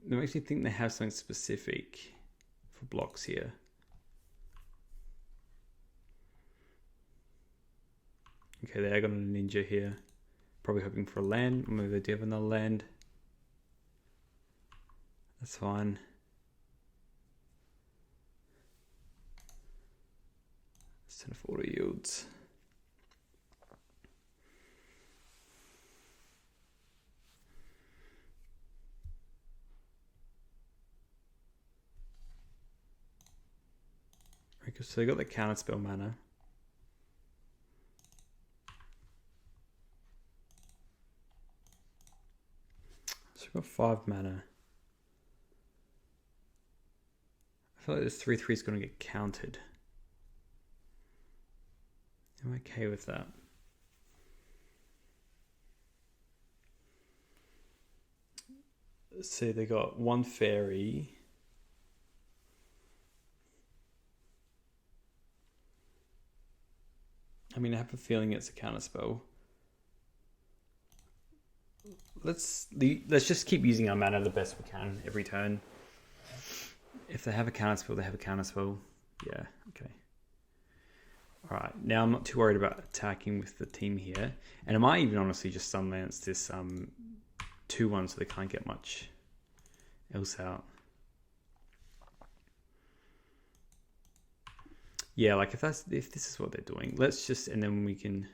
S1: They makes me think they have something specific for blocks here. Okay, they are got a ninja here. Probably hoping for a land. Or maybe they do have another land. That's fine. Let's turn off auto yields. Okay, so they got the counterspell mana. So we've got 5 mana. I feel like this 3/3 is going to get countered. I'm okay with that. Let's see, they got 1 fairy. I mean, I have a feeling it's a counterspell. Let's just keep using our mana the best we can every turn. If they have a counterspell, they have a counterspell. Yeah, okay. Alright, now I'm not too worried about attacking with the team here. And I might even honestly just Sunlance this 2/1 so they can't get much else out. Yeah, like if this is what they're doing, let's just, and then we can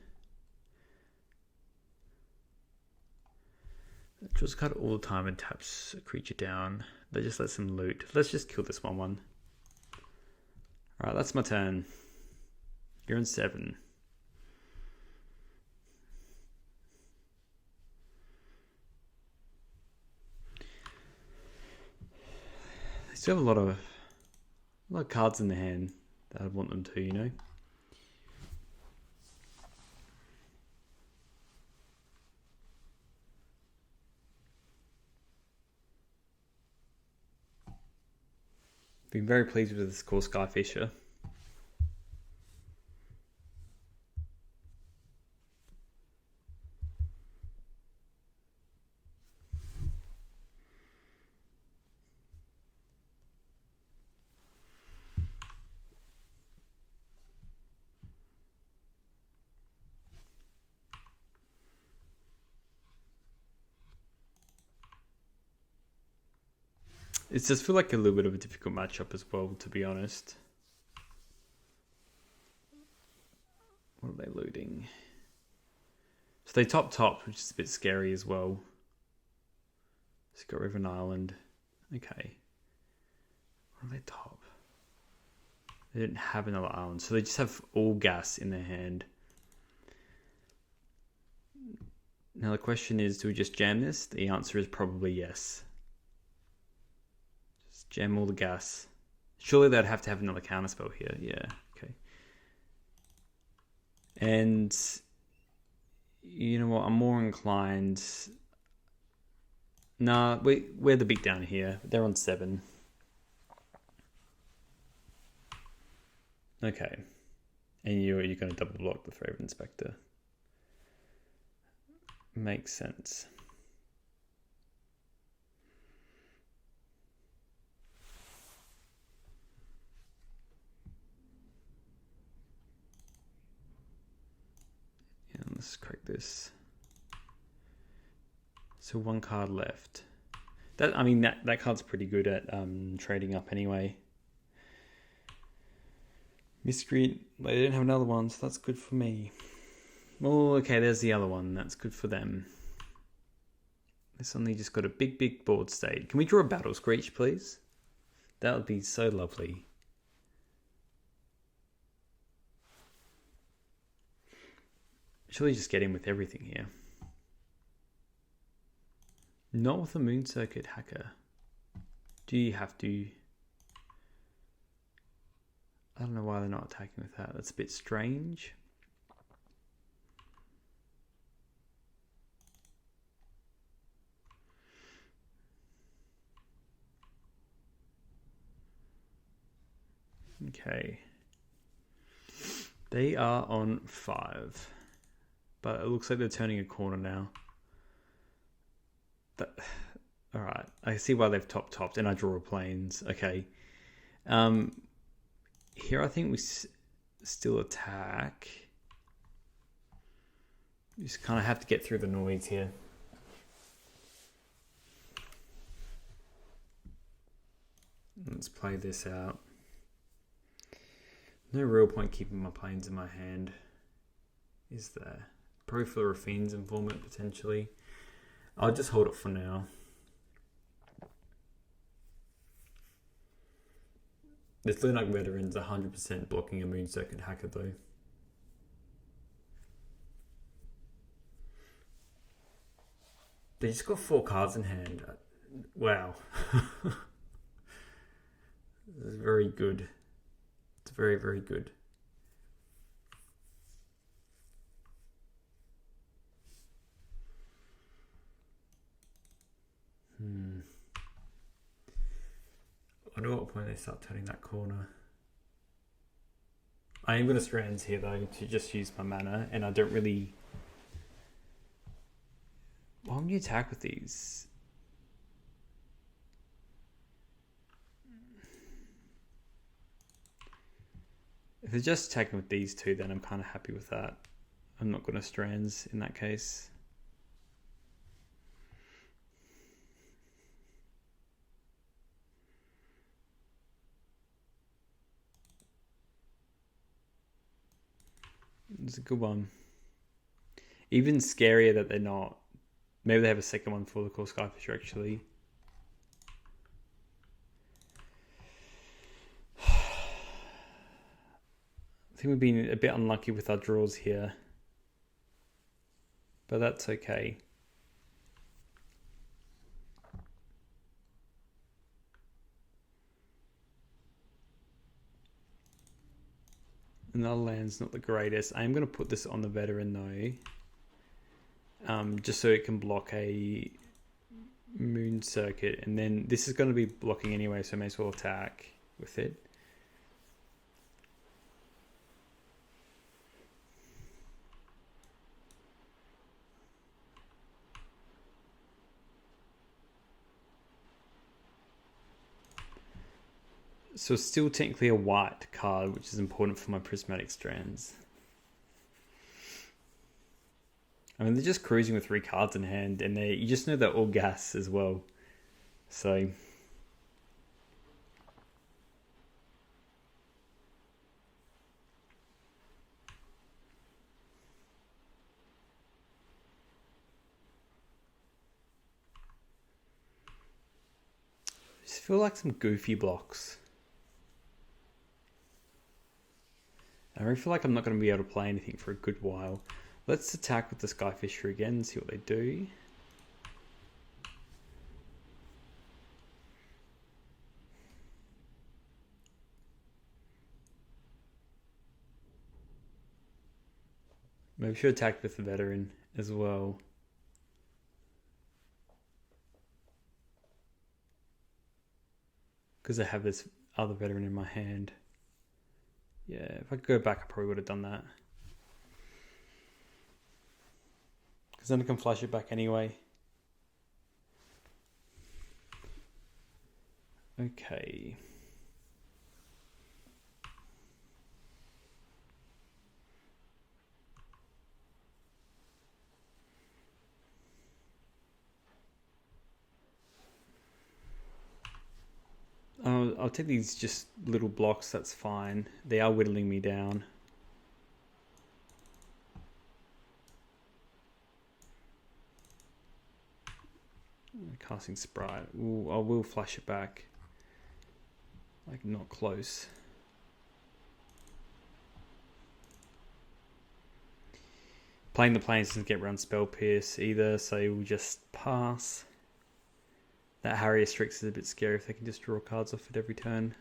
S1: Draws a card all the time and taps a creature down. That just lets them loot. Let's just kill this 1/1. Alright, that's my turn. You're on 7. They still have a lot of cards in the hand that I'd want them to, you know? Been very pleased with this core Skyfisher. It does feel like a little bit of a difficult matchup as well, to be honest. What are they looting? So they top, which is a bit scary as well. So got River and Island. Okay. What are they top? They didn't have another island, so they just have all gas in their hand. Now the question is, do we just jam this? The answer is probably yes. Jam all the gas. Surely they'd have to have another counterspell here. Yeah, okay. And you know what? I'm more inclined. Nah, we're the big down here. They're on 7. Okay. And you're going to double block the Favorite Inspector. Makes sense. Let's crack this. So 1 card left. That card's pretty good at trading up anyway. Miscreant, they didn't have another one, so that's good for me. Oh, okay, there's the other one. That's good for them. They suddenly just got a big board state. Can we draw a Battle Screech, please? That would be so lovely. Surely just get in with everything here. Not with a Moon Circuit Hacker. Do you have to? I don't know why they're not attacking with that. That's a bit strange. Okay. They are on 5. But it looks like they're turning a corner now. Alright, I see why they've topped, and I draw planes. Okay. Here I think we still attack. You just kind of have to get through the noise here. Let's play this out. No real point keeping my planes in my hand, is there? Probably for a Fiend's Informant, potentially. I'll just hold it for now. This Lunak Veteran's 100% blocking a Moon Circuit Hacker, though. They just got 4 cards in hand. Wow. This is very good. It's very, very good. I wonder what point they start turning that corner. I am going to Strands here though to just use my mana, and I don't really. Why would you attack with these? If they're just attacking with these two, then I'm kind of happy with that. I'm not going to Strands in that case. It's a good one. Even scarier that they're not Maybe they have a second one for the core Skyfisher, actually. I think we've been a bit unlucky with our draws here. But that's okay. Another land's not the greatest. I'm going to put this on the veteran though. Just so it can block a moon circuit. And then this is going to be blocking anyway, so I may as well attack with it. So it's still technically a white card, which is important for my prismatic strands. I mean, they're just cruising with 3 cards in hand, and you just know they're all gas as well. So I just feel like some goofy blocks. I really feel like I'm not going to be able to play anything for a good while. Let's attack with the Skyfisher again and see what they do. Maybe we should attack with the veteran as well. Because I have this other veteran in my hand. Yeah, if I could go back, I probably would have done that. Because then I can flash it back anyway. Okay. I'll take these just little blocks, that's fine. They are whittling me down. Casting Sprite. Ooh, I will flash it back. Like, not close. Playing the planes doesn't get around Spell Pierce either, so we'll just pass. That Harrier Strix is a bit scary if they can just draw cards off at every turn.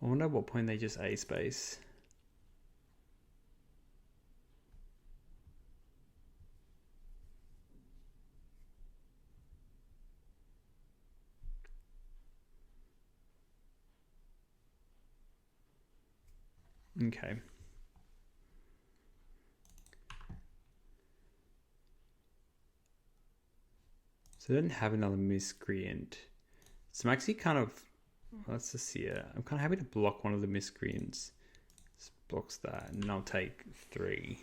S1: I wonder at what point they just A-space. Okay. So I didn't have another Miscreant. So I'm actually kind of... Let's just see it. I'm kind of happy to block one of the Miscreants. This blocks that, and I'll take 3.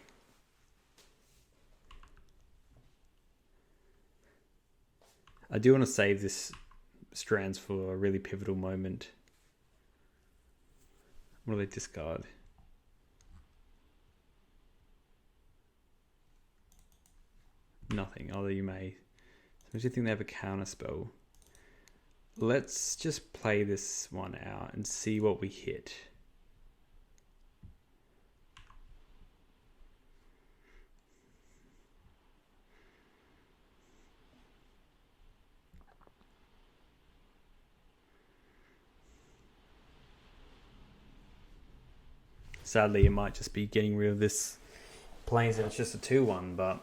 S1: I do want to save this strands for a really pivotal moment. What do they discard? Nothing, although you may. So I do think they have a counter spell. Let's just play this one out and see what we hit. Sadly, it might just be getting rid of this planes and it's just a 2-1, but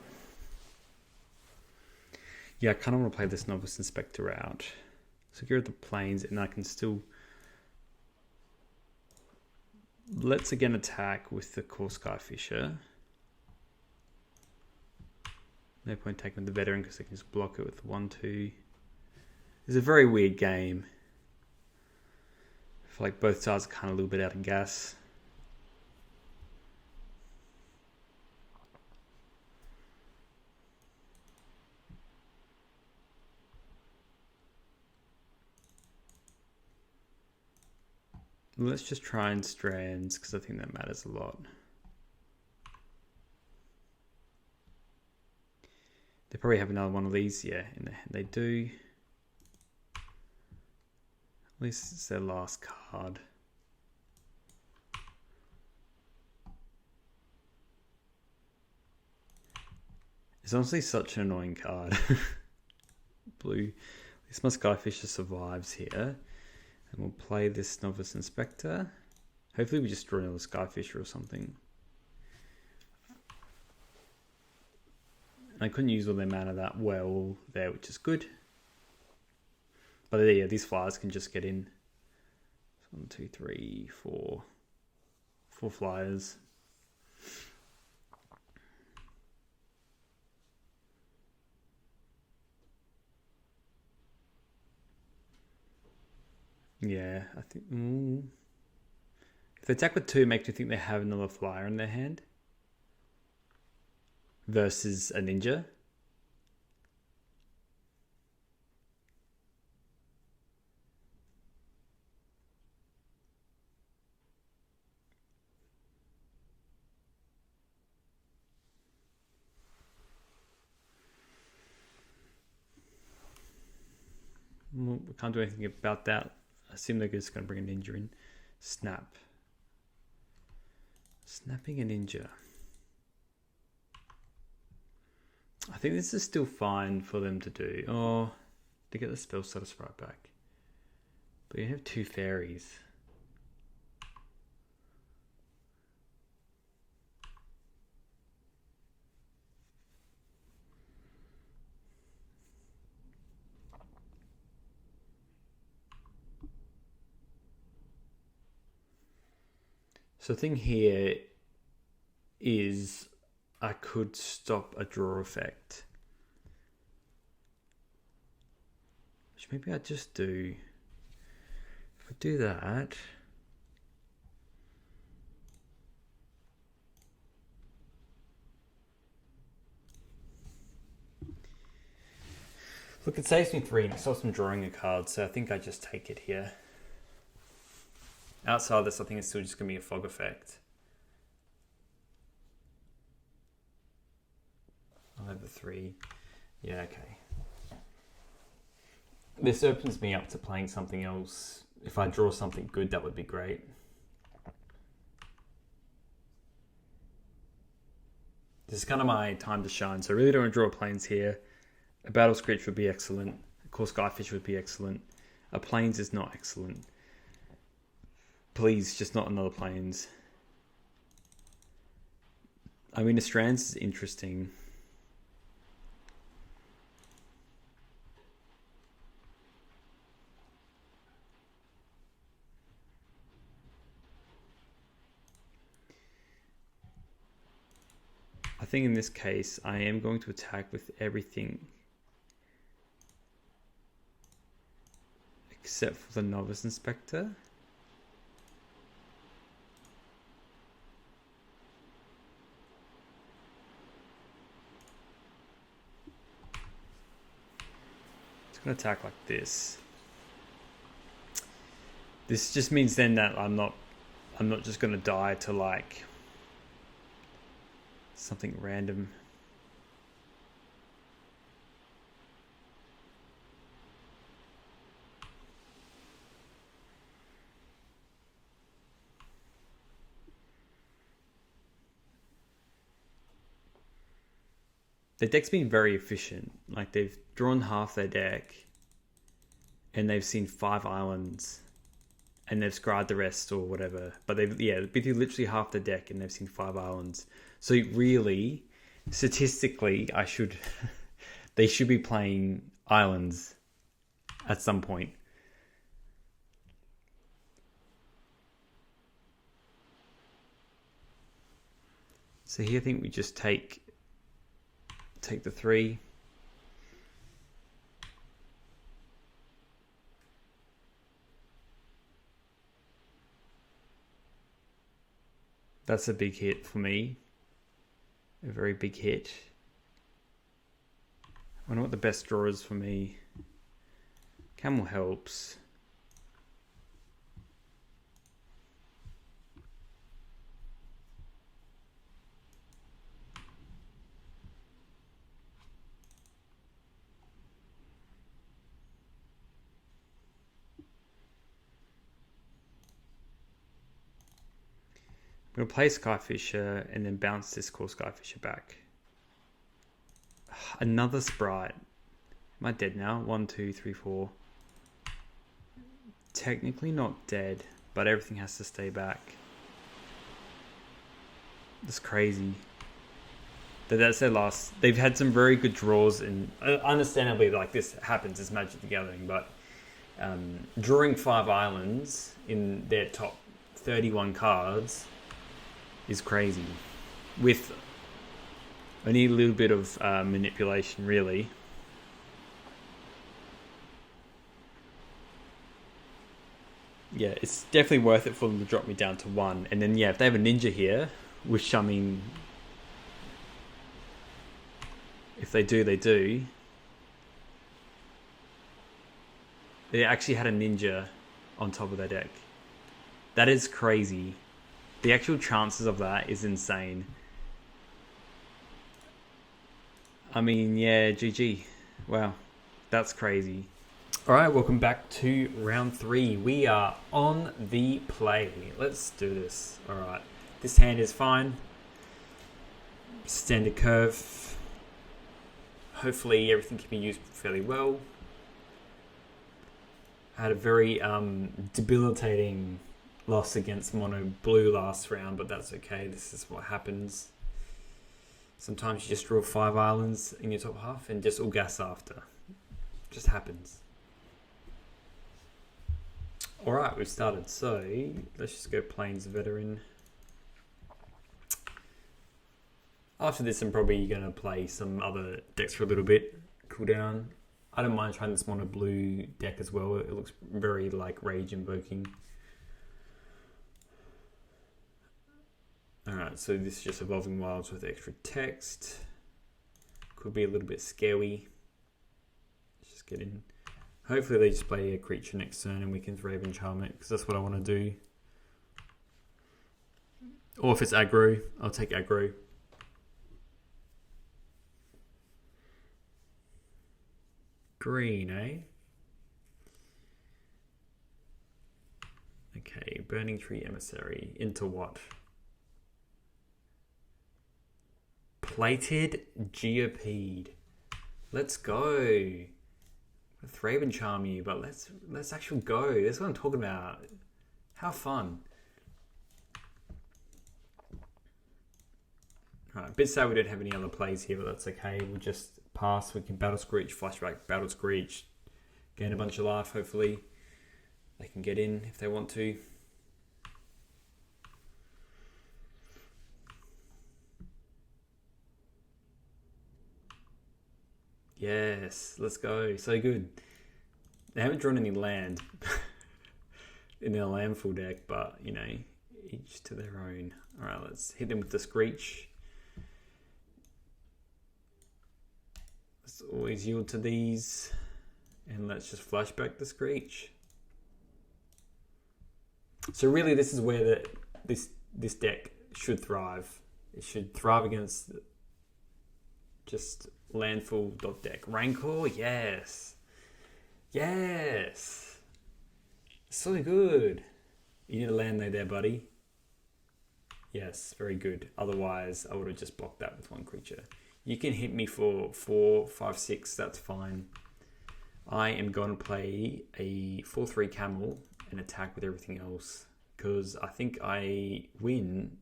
S1: yeah, I kind of want to play this Novice Inspector out. So get rid of the planes and I can still Let's again attack with the Core Skyfisher. No point taking the veteran because they can just block it with 1-2. It's a very weird game. I feel like both sides are kind of a little bit out of gas. Let's just try and strands because I think that matters a lot. They probably have another one of these, yeah, in their hand. They do. At least it's their last card. It's honestly such an annoying card. Blue. At least my Skyfisher survives here. And we'll play this Novice Inspector. Hopefully we just draw another Skyfisher or something. I couldn't use all their mana that well there, which is good. But yeah, these flyers can just get in. 1, 2, 3, 4. 4 flyers. Yeah, I think... If they attack with 2, it makes me think they have another flyer in their hand. Versus a ninja. Well, we can't do anything about that. I assume they're just going to bring a ninja in. Snap. Snapping a ninja. I think this is still fine for them to do. Oh, to get the spell status right back. But you have 2 fairies. So the thing here is I could stop a draw effect. Which maybe I just do. If I do that. Look, it saves me 3 and it stops me drawing a card, so I think I just take it here. Outside this, I think it's still just going to be a fog effect. I'll have the 3. Yeah, okay. This opens me up to playing something else. If I draw something good, that would be great. This is kind of my time to shine, so I really don't want to draw planes here. A Battle Screech would be excellent. Of course, Skyfish would be excellent. A Plains is not excellent. Please, just not another Plains. I mean, the Strands is interesting. I think in this case, I am going to attack with everything except for the Novice Inspector. Gonna attack like this. This just means then that I'm not just gonna die to like something random. The deck's been very efficient. Like, they've drawn half their deck and they've seen 5 islands and they've scryed the rest or whatever. But they've been through literally half the deck and they've seen 5 islands. So really, statistically, they should be playing islands at some point. So here I think we just take the 3. That's a big hit for me. A very big hit. I wonder what the best draw is for me. Camel helps. I'm going to play Skyfisher and then bounce this core Skyfisher back. Another Sprite. Am I dead now? 1, 2, 3, 4. Technically not dead, but everything has to stay back. That's crazy. That's their last. They've had some very good draws, and understandably, like this happens, it's Magic the Gathering, but drawing 5 islands in their top 31 cards is crazy, with only a little bit of manipulation, really. Yeah, it's definitely worth it for them to drop me down to 1. And then, yeah, if they have a ninja here, which, I mean, if they do, they do. They actually had a ninja on top of their deck. That is crazy. The actual chances of that is insane. I mean, yeah, GG. Wow, that's crazy. All right, welcome back to round 3. We are on the play. Let's do this. All right, this hand is fine. Standard curve. Hopefully everything can be used fairly well. I had a very debilitating loss against Mono Blue last round, but that's okay. This is what happens. Sometimes you just draw 5 islands in your top half and just all gas after. Just happens. Alright, we've started. So let's just go Plains Veteran. After this, I'm probably going to play some other decks for a little bit. Cool down. I don't mind trying this Mono Blue deck as well. It looks very like Rage Invoking. Alright, so this is just Evolving Wilds with extra text. Could be a little bit scary. Let's just get in. Hopefully they just play a creature next turn and we can Raven Charm it, because that's what I want to do. Or if it's aggro, I'll take aggro. Green, eh? Okay, Burning Tree Emissary. Into what? Plated Geopede. Let's go. Let's Raven Charm you, but let's actually go. That's what I'm talking about. How fun. Alright, bit sad we don't have any other plays here, but that's okay. We'll just pass. We can Battle Screech, flashback, Battle Screech, gain a bunch of life, hopefully. They can get in if they want to. Yes, let's go. So good. They haven't drawn any land in their Landfall deck, but, you know, each to their own. All right, let's hit them with the Screech. Let's always yield to these. And let's just flashback the Screech. So really, this is where this deck should thrive. It should thrive against just Landfall deck. Rancor, yes. Yes. So good. You need a land there, buddy. Yes, very good. Otherwise, I would have just blocked that with 1 creature. You can hit me for 4, 5, 6. That's fine. I am going to play a 4/3 camel and attack with everything else, because I think I win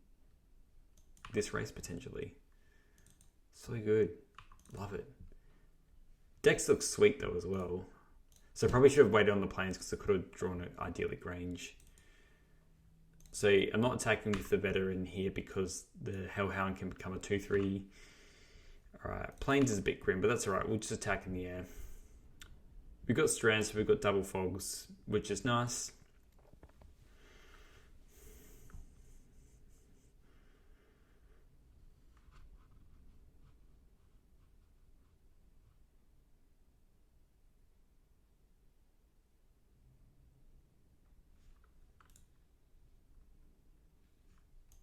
S1: this race potentially. So good. Love it. Dex looks sweet though as well. So I probably should have waited on the planes, because I could have drawn an idyllic range. So I'm not attacking with the veteran here because the Hellhound can become a 2/3. Alright, Plains is a bit grim, but that's alright. We'll just attack in the air. We've got strands, so we've got double fogs, which is nice.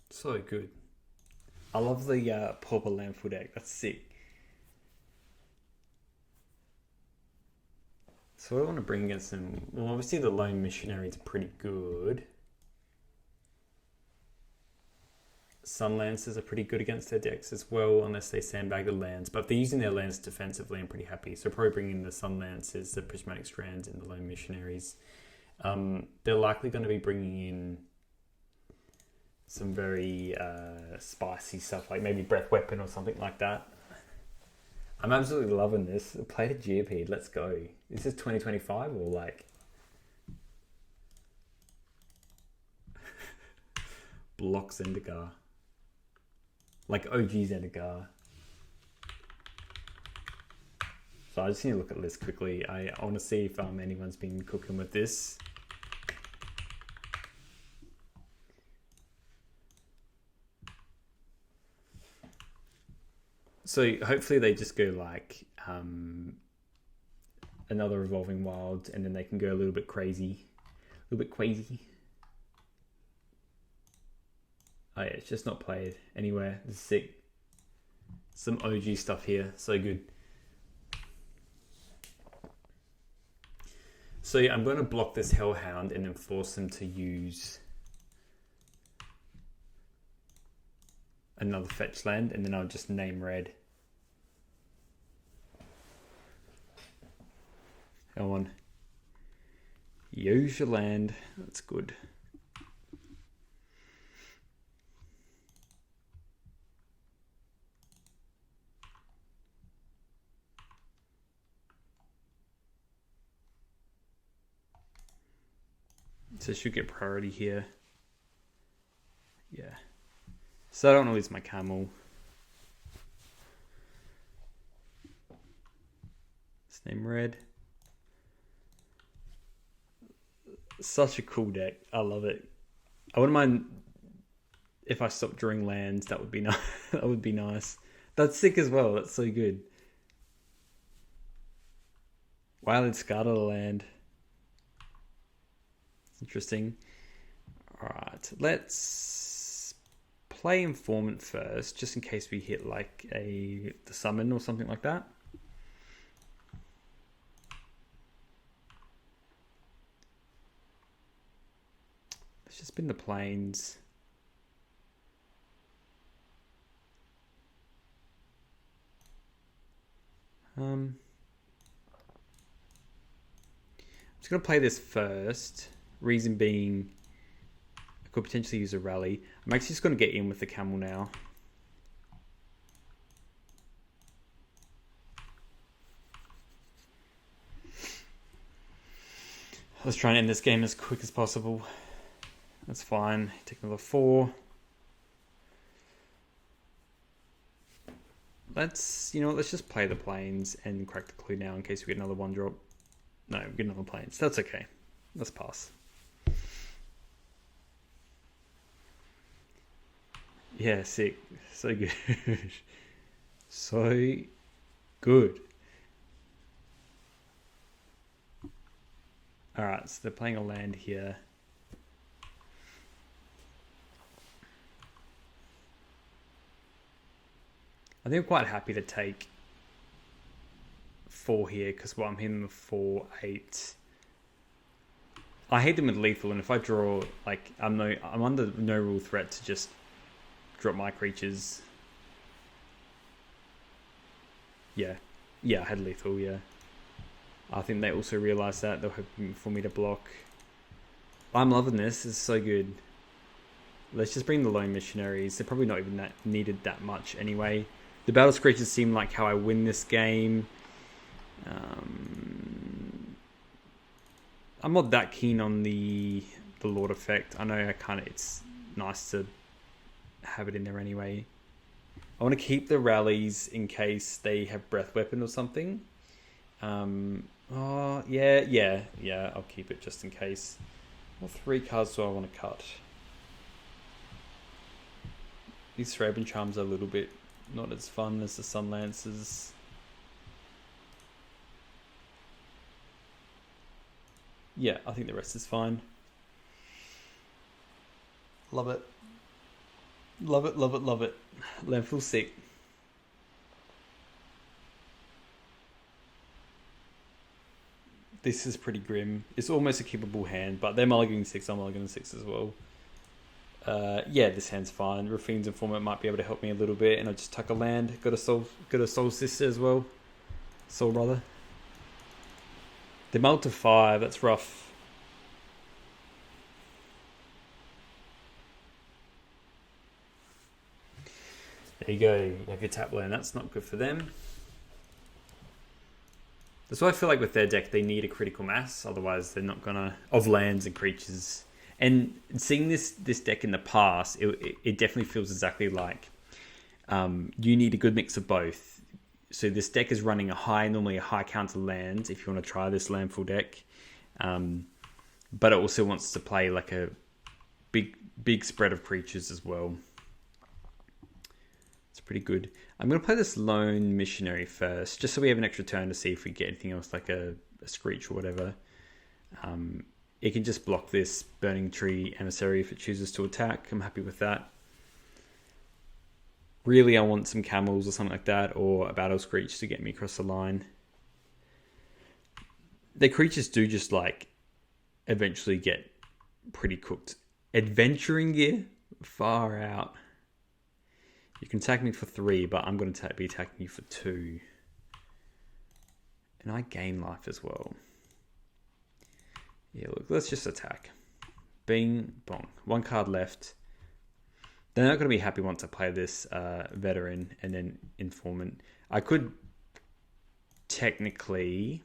S1: So good. I love the Pauper Landfall deck. That's sick. So I want to bring against them. Well, obviously the Lone Missionaries are pretty good. Sun Lancers are pretty good against their decks as well, unless they sandbag the lands. But if they're using their lands defensively, I'm pretty happy. So probably bring in the Sun Lancers, the Prismatic Strands, and the Lone Missionaries. They're likely going to be bringing in some very spicy stuff, like maybe Breath Weapon or something like that. I'm absolutely loving this. Play to Geopede, let's go. Is this 2025 or like... Block Zendikar. Like OG Zendikar. So I just need to look at this quickly. I want to see if anyone's been cooking with this. So hopefully they just go like another Evolving Wild, and then they can go a little bit crazy. A little bit crazy. Oh yeah, it's just not played anywhere. This is sick. Some OG stuff here. So good. So yeah, I'm going to block this Hellhound and then force them to use another fetch land, and then I'll just name red. Go on. Use your land. That's good. So I should get priority here. Yeah. So I don't want to lose my camel. Let's name red. Such a cool deck. I love it. I wouldn't mind if I stopped drawing lands. That would be nice. That would be nice. That's sick as well. That's so good. Wow, it's Scarlet land. Interesting. Alright, let's play Informant first, just in case we hit like the summon or something like that. Let's just spin the plains. I'm just going to play this first. Reason being, I could potentially use a rally. I'm actually just going to get in with the camel now. Let's try and end this game as quick as possible. That's fine. Take another 4. Let's just play the plains and crack the clue now in case we get another 1-drop. No, we get another plains. That's okay. Let's pass. Yeah, sick. So good. So good. Alright, so they're playing a land here. I think I'm quite happy to take 4 here because I'm hitting them 4, 8. I hate them with lethal, and if I draw, like, I'm under no rule threat to just drop my creatures. Yeah, I had lethal, yeah. I think they also realised that. They're hoping for me to block. I'm loving this. This is so good. Let's just bring the Lone Missionaries. They're probably not even needed that much anyway. The Battle Screechers seem like how I win this game. I'm not that keen on the the Lord effect. I know it's nice to have it in there anyway. I want to keep the rallies in case they have breath weapon or something. Oh yeah, I'll keep it just in case. What 3 cards do I want to cut? These Thraben Charms are a little bit not as fun as the Sun Lances. Yeah, I think the rest is fine. Love it. Love it, love it, love it. Landfall sick. This is pretty grim. It's almost a keepable hand, but they're mulliganing 6, I'm mulliganing 6 as well. Yeah, this hand's fine. Rafine's Informant might be able to help me a little bit, and I just tuck a land. Got a soul sister as well. Soul brother. They mulled to 5, that's rough. There you go, you have your tap land, that's not good for them. That's why I feel like with their deck they need a critical mass, otherwise they're not gonna, of lands and creatures. And seeing this deck in the past, it definitely feels exactly like you need a good mix of both. So this deck is running normally a high counter land if you want to try this Landfall deck. But it also wants to play like a big spread of creatures as well. It's pretty good. I'm going to play this Lone Missionary first, just so we have an extra turn to see if we get anything else like a Screech or whatever. It can just block this Burning Tree Emissary if it chooses to attack. I'm happy with that. Really, I want some Camels or something like that, or a Battle Screech to get me across the line. The creatures do just like eventually get pretty cooked. Adventuring Gear? Far out. You can attack me for 3, but I'm going to be attacking you for 2. And I gain life as well. Yeah, look, let's just attack. Bing, bong. 1 card left. They're not going to be happy once I play this Veteran and then Informant. I could technically...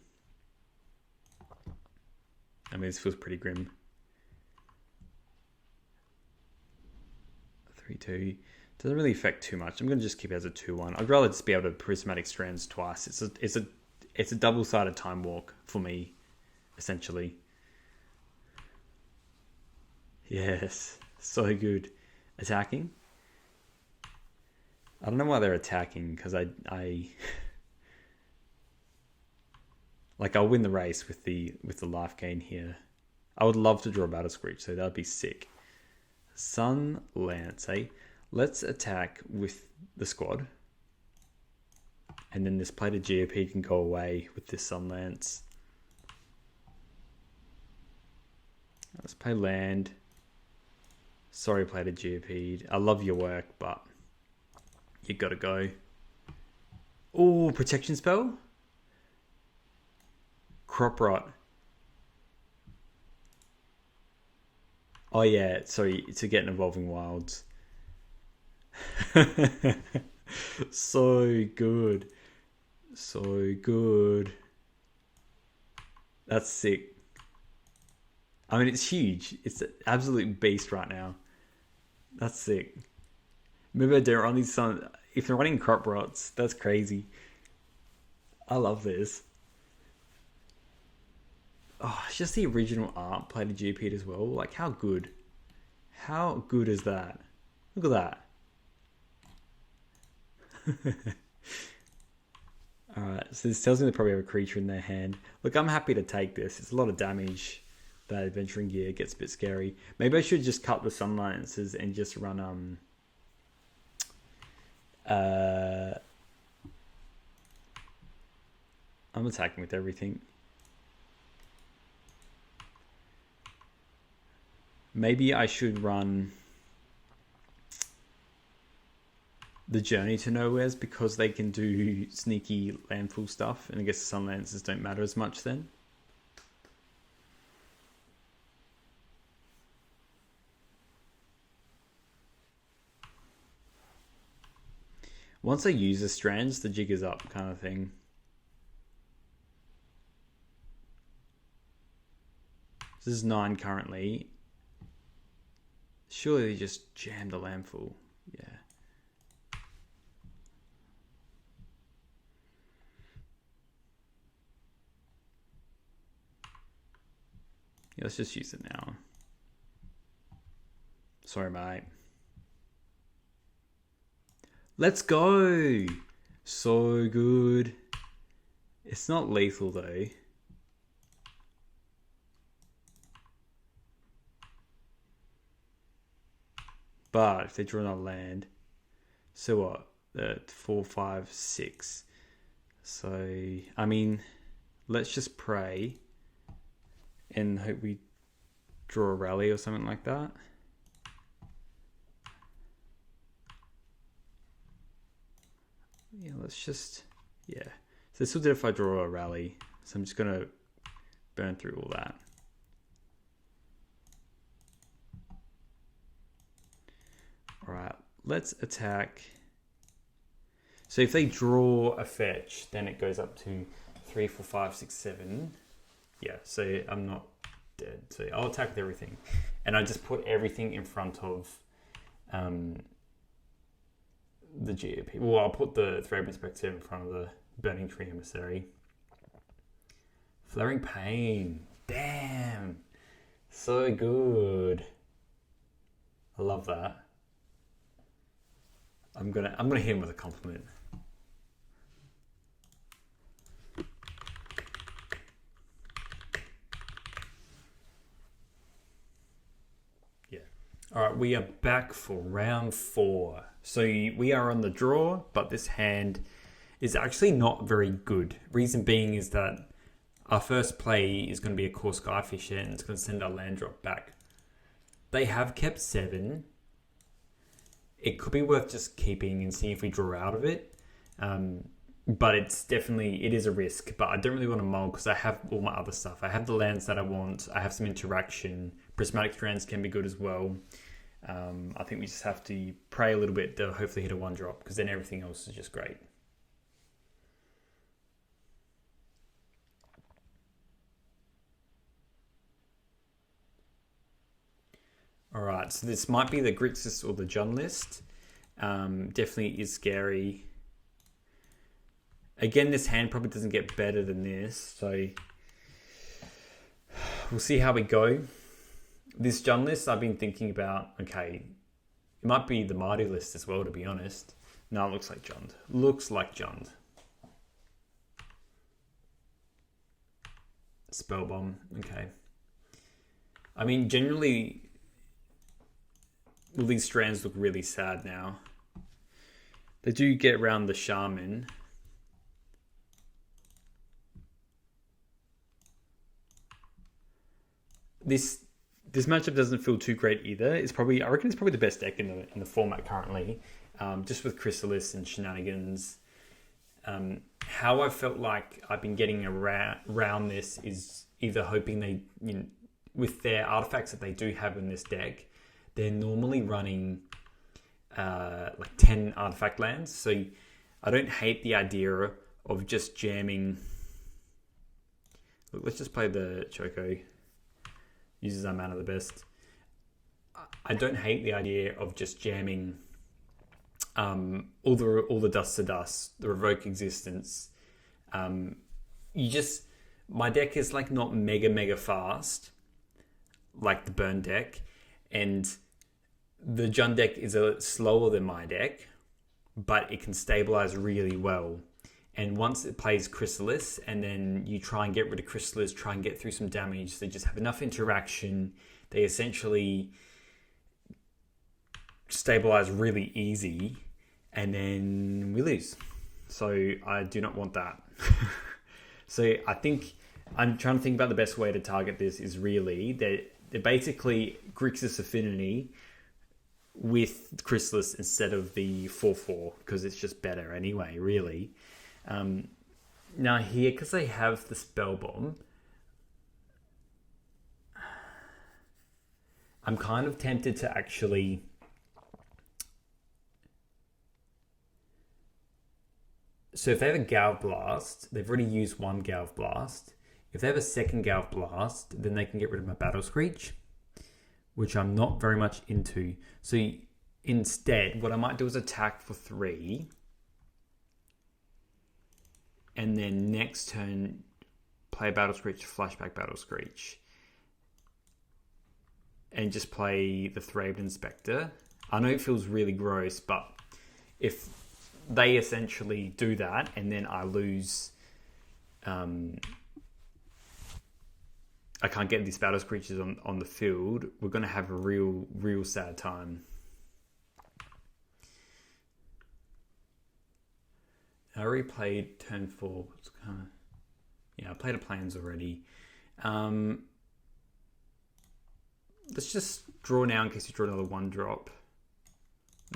S1: I mean, this feels pretty grim. 3-2. Doesn't really affect too much. I'm going to just keep it as a 2-1. I'd rather just be able to Prismatic Strands twice. It's a double-sided Time Walk for me, essentially. Yes, so good. Attacking. I don't know why they're attacking, because I like I'll win the race with the life gain here. I would love to draw a Battle Screech, so that'd be sick. Sun Lance, eh? Let's attack with the squad. And then this Plated GOP can go away with this Sun Lance. Let's play land. Sorry, Plated GOP. I love your work, but you gotta go. Oh, protection spell? Crop Rot. Oh yeah, sorry, to get an Evolving Wilds. So good. So good. That's sick. I mean, it's huge. It's an absolute beast right now. That's sick. Remember, they're on these sun. If they're running Crop Rots, that's crazy. I love this. Oh, it's just the original art Plated GP as well. Like, how good? How good is that? Look at that. Alright, so this tells me they probably have a creature in their hand. Look, I'm happy to take this. It's a lot of damage. That Adventuring Gear gets a bit scary. Maybe I should just cut the Sun Lances and just run I'm attacking with everything. Maybe I should run the Journey to Nowheres because they can do sneaky landfall stuff, and I guess the Sun Lances don't matter as much then. Once I use the strands, the jig is up kind of thing. This is 9 currently. Surely they just jammed the Landfall. Yeah. Yeah, let's just use it now. Sorry, mate. Let's go! So good. It's not lethal though. But if they draw another land, so what? 4, 5, 6. So, I mean, let's just pray and hope we draw a rally or something like that. Yeah, let's just, yeah. So this will do if I draw a rally. So I'm just going to burn through all that. All right, let's attack. So if they draw a fetch, then it goes up to 3, 4, 5, 6, 7. Yeah, so I'm not dead. So I'll attack with everything. And I just put everything in front of the GOP. Well, I'll put the Thread Inspector in front of the Burning Tree Emissary. Flaring Pain. Damn. So good. I love that. I'm gonna hit him with a compliment. Yeah. All right, we are back for round 4. So we are on the draw, but this hand is actually not very good. Reason being is that our first play is going to be a core Skyfisher and it's going to send our land drop back. They have kept 7. It could be worth just keeping and seeing if we draw out of it. But it is a risk. But I don't really want to mull because I have all my other stuff. I have the lands that I want. I have some interaction. Prismatic Strands can be good as well. I think we just have to pray a little bit to hopefully hit a 1-drop because then everything else is just great. Alright, so this might be the Grixis or the Jund list. Definitely is scary. Again, this hand probably doesn't get better than this, so we'll see how we go. This Jund list, I've been thinking about, okay, it might be the Marty list as well, to be honest. No, it looks like Jund. Looks like Jund. Spellbomb, okay. I mean, generally, well, these strands look really sad now. They do get around the Shaman. This matchup doesn't feel too great either. I reckon it's probably the best deck in the format currently, just with Chrysalis and shenanigans. How I felt like I've been getting around this is either hoping they, with their artifacts that they do have in this deck, they're normally running like 10 artifact lands. So I don't hate the idea of just jamming. Look, let's just play the Choco. Uses our mana the best. I don't hate the idea of just jamming all the Dust to Dust, the Revoke Existence. My deck is like not mega fast, like the Burn deck, and the Jund deck is slower than my deck, but it can stabilize really well. And once it plays Chrysalis, and then you try and get rid of Chrysalis, try and get through some damage, they just have enough interaction. They essentially stabilize really easy, and then we lose. So I do not want that. So I think I'm trying to think about the best way to target this is really they're basically Grixis Affinity with Chrysalis instead of the 4/4 because it's just better anyway, really. Now here, because they have the Spell Bomb, I'm kind of tempted to actually so if they have a Galv Blast, they've already used one Galv Blast. If they have a second Galv Blast, then they can get rid of my Battle Screech. which I'm not very much into. So instead, what I might do is attack for 3. And then next turn, play Battle Screech, flashback Battle Screech. And just play the Thraben Inspector. I know it feels really gross, but if they essentially do that and then I lose... I can't get these Battle Screeches on the field, we're going to have a real sad time. I already played turn 4. It's kinda, yeah, I played a Plains already. Let's just draw now in case you draw another 1-drop.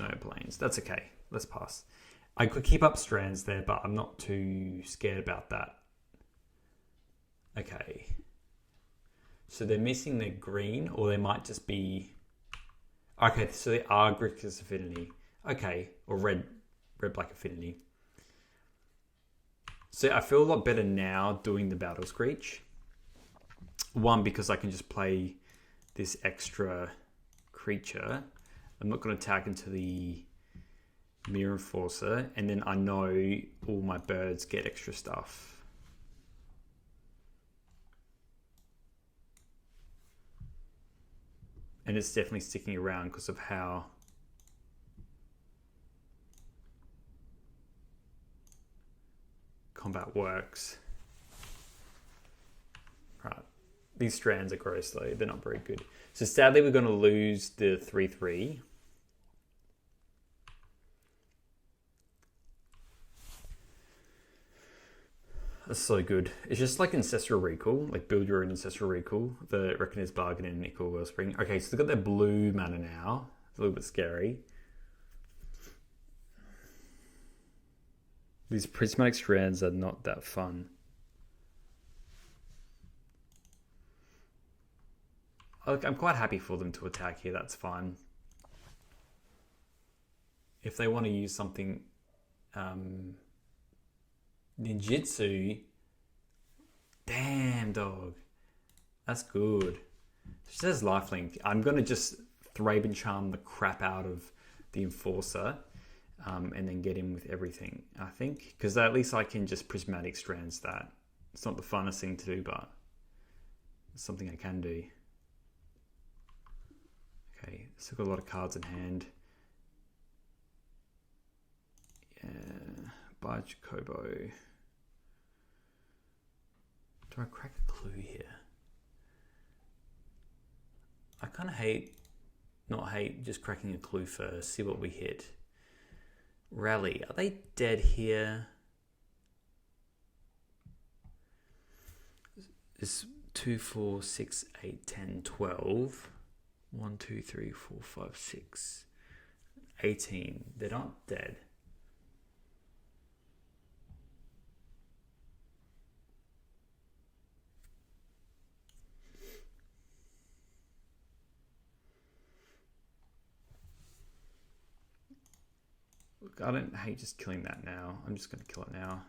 S1: No Plains. That's okay. Let's pass. I could keep up strands there, but I'm not too scared about that. Okay. So they're missing their green, or they might just be... Okay, so they are Grixis Affinity. Okay, or red-black Affinity. So I feel a lot better now doing the Battle Screech. One, because I can just play this extra creature. I'm not going to attack into the Mirror Enforcer, and then I know all my birds get extra stuff. And it's definitely sticking around because of how combat works. Right. These strands are gross though. They're not very good. So sadly, we're going to lose the 3/3. That's so good. It's just like Ancestral Recall, like build your own Ancestral Recall. The Reckoner's Bargain and Nickel Wellspring. Okay, so they've got their blue mana now. It's a little bit scary. These prismatic strands are not that fun. Look, I'm quite happy for them to attack here. That's fine. If they want to use something... Ninjutsu. Damn, dog. That's good. She says lifelink. I'm going to just Thraben Charm the crap out of the Enforcer and then get in with everything, I think. Because at least I can just Prismatic Strands that. It's not the funnest thing to do, but it's something I can do. Okay, still got a lot of cards in hand. Yeah, by Chocobo. Do I crack a clue here? I kind of not hate just cracking a clue first, see what we hit. Rally, are they dead here? It's 2, 4, 6, 8, 10, 12. 1, 2, 3, 4, 5, 6, 18. They're not dead. Look, I don't hate just killing that now. I'm just going to kill it now.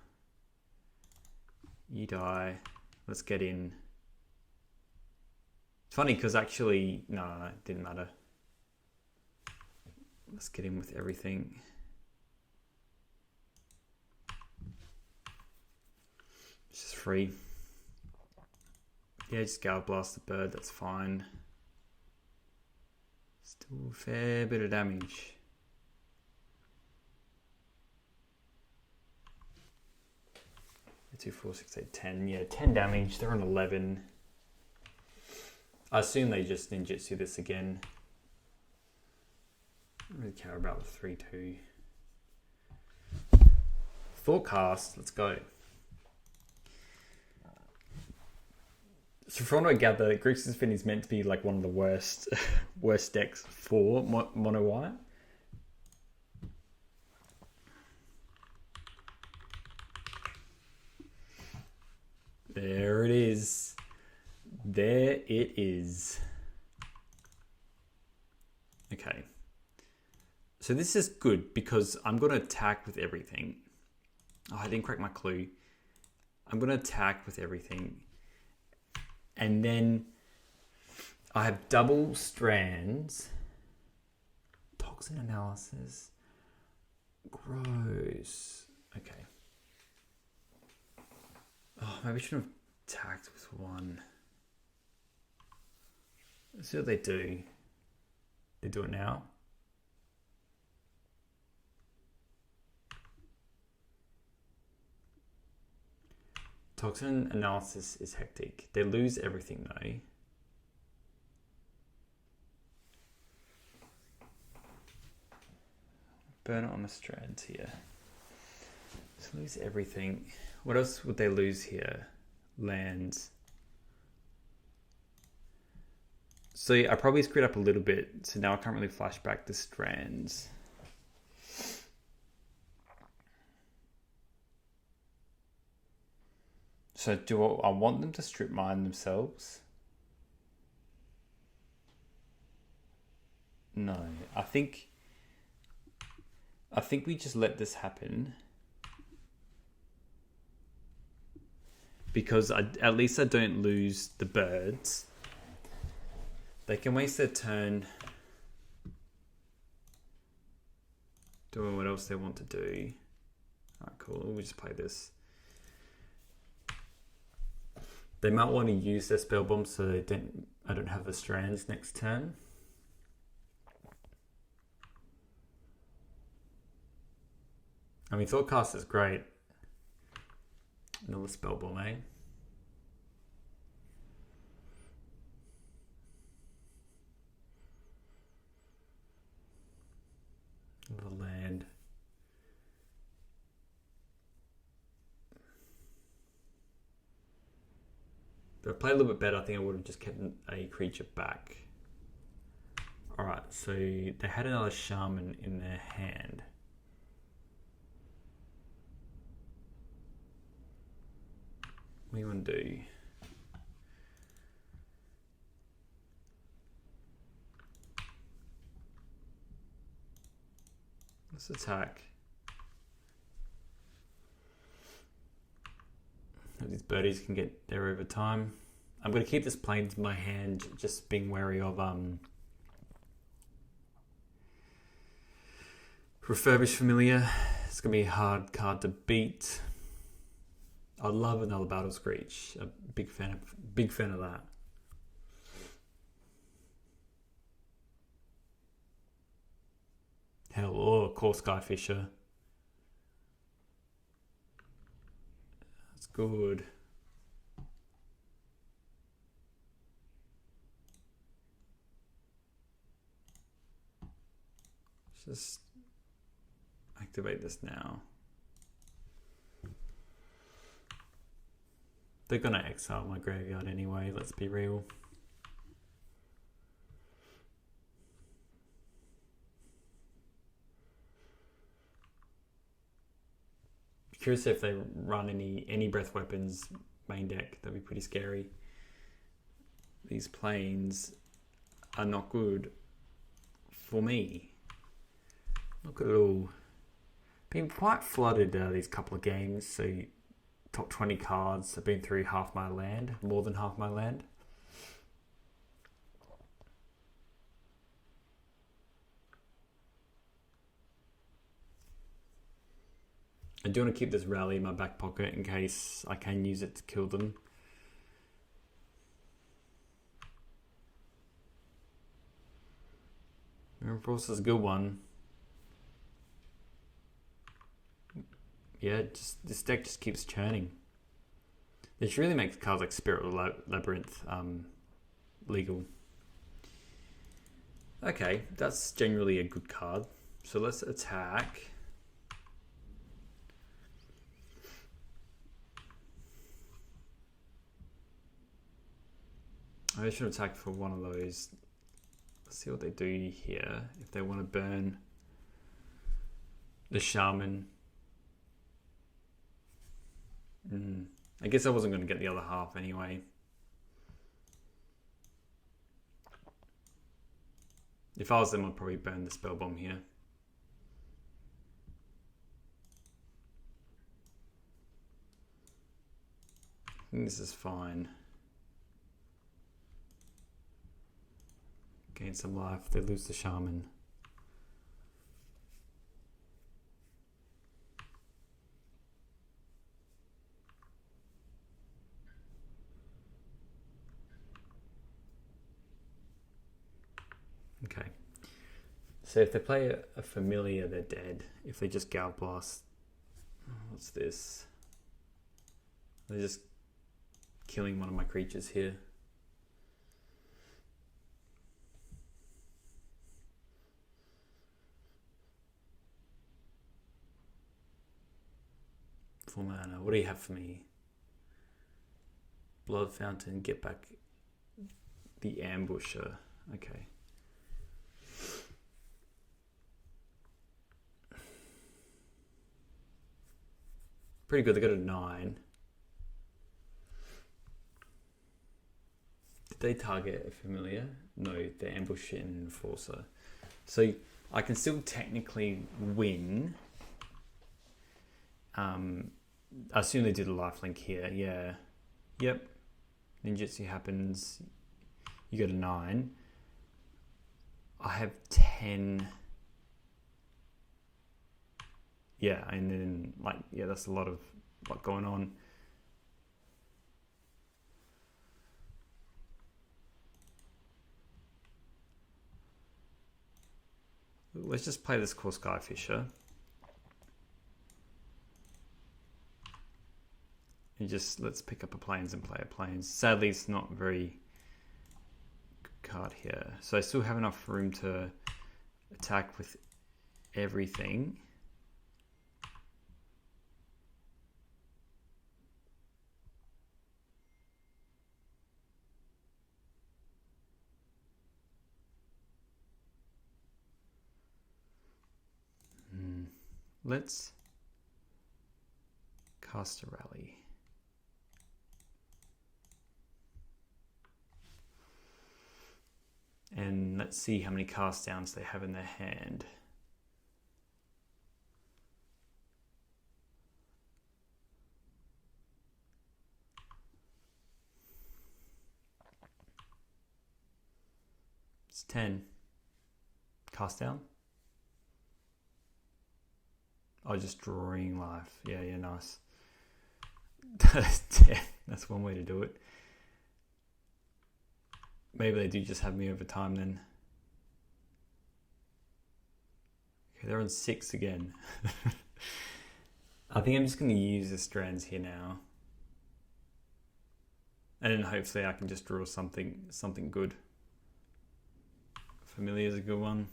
S1: You die. Let's get in. It's funny because actually, no, it didn't matter. Let's get in with everything. It's just free. Yeah, just Gale Blast the bird, that's fine. Still a fair bit of damage. Two, 4, 6, 8, 10. Yeah, 10 damage. They're on 11. I assume they just ninjutsu this again. I don't really care about the 3/2. Thoughtcast, let's go. So from what I gather, Grixis Fin is meant to be like one of the worst decks for Mono White. There it is. There it is. Okay. So this is good because I'm going to attack with everything. Oh, I didn't crack my clue. I'm going to attack with everything. And then I have double strands. Toxin analysis. Gross. Okay. Oh, maybe I should have attacked with one. Let's see what they do. They do it now. Toxin analysis is hectic. They lose everything though. Burn it on the strands here. Just lose everything. What else would they lose here? Lands. So I probably screwed up a little bit. So now I can't really flash back the strands. So do I want them to strip mine themselves? No, I think we just let this happen. Because at least I don't lose the birds. They can waste their turn doing what else they want to do. Alright, cool. We'll just play this. They might want to use their spell bomb so I don't have the strands next turn. I mean, Thoughtcast is great. Another spell bomb, eh? The land. If I played a little bit better, I think I would have just kept a creature back. Alright, so they had another shaman in their hand. What do you want to do? Let's attack. These birdies can get there over time. I'm going to keep this planes in my hand, just being wary of Refurbished Familiar. It's going to be a hard card to beat. I love another Battle Screech. A big fan of that. Hell, oh, Core Skyfisher. That's good. Let's just activate this now. They're gonna exile my graveyard anyway, let's be real. Curious if they run any breath weapons main deck. That'd be pretty scary. These planes are not good for me. Not good at all. Been quite flooded these couple of games, so top 20 cards have been through half my land, more than half my land. I do want to keep this rally in my back pocket in case I can use it to kill them. Mirror Force is a good one. Yeah, this deck just keeps churning. This really makes cards like Spirit Labyrinth legal. Okay, that's generally a good card. So let's attack. I should attack for one of those. Let's see what they do here. If they want to burn the shaman. I guess I wasn't going to get the other half anyway. If I was them, I'd probably burn the spell bomb here. I think this is fine. gain some life. They lose the shaman. Okay. So if they play a familiar, they're dead. If they just Gal Blast, what's this? They're just killing one of my creatures here. Full mana. What do you have for me? Blood Fountain, get back the Ambusher. Okay. Pretty good, they got a 9. Did they target a familiar? No, they ambush an enforcer. So I can still technically win. I assume they did a lifelink here, yeah. Yep. Ninjutsu happens. You got a 9. I have 10. Yeah, and then that's a lot going on. Let's just play this Core Skyfisher. And just let's pick up a plains and play a plains. Sadly, it's not very good card here. So I still have enough room to attack with everything. Let's cast a rally. And let's see how many cast downs they have in their hand. It's 10. Cast down. Oh, just drawing life. Yeah, nice. That's one way to do it. Maybe they do just have me over time then. Okay, they're on 6 again. I think I'm just going to use the strands here now. And then hopefully I can just draw something good. Familiar is a good one.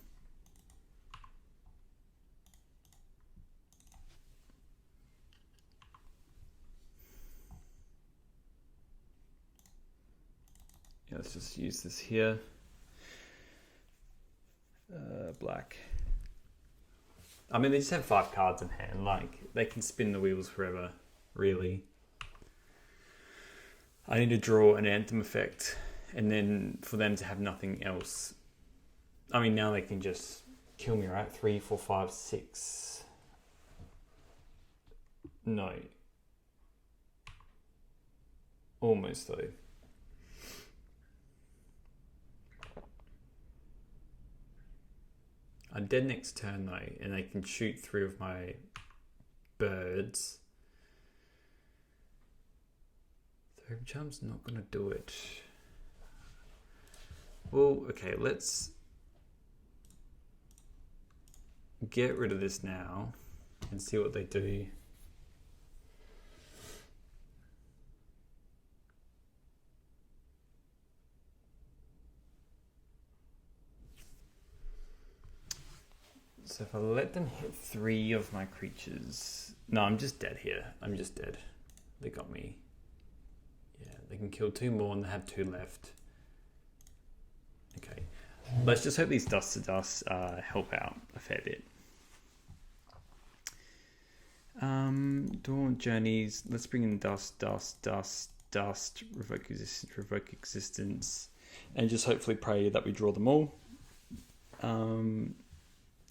S1: Let's just use this here. Black. I mean, they just have 5 cards in hand. They can spin the wheels forever, really. I need to draw an Anthem effect, and then for them to have nothing else. I mean, now they can just kill me, right? 3, 4, 5, 6. No. Almost, though. I'm dead next turn though, and they can shoot 3 of my birds. Third Charm's not gonna do it. Well, okay, let's get rid of this now and see what they do. So if I let them hit 3 of my creatures... No, I'm just dead here. I'm just dead. They got me. Yeah, they can kill 2 more and they have 2 left. Okay. Let's just hope these Dust to Dust help out a fair bit. Dawn Journeys. Let's bring in Dust, Revoke Existence. And just hopefully pray that we draw them all.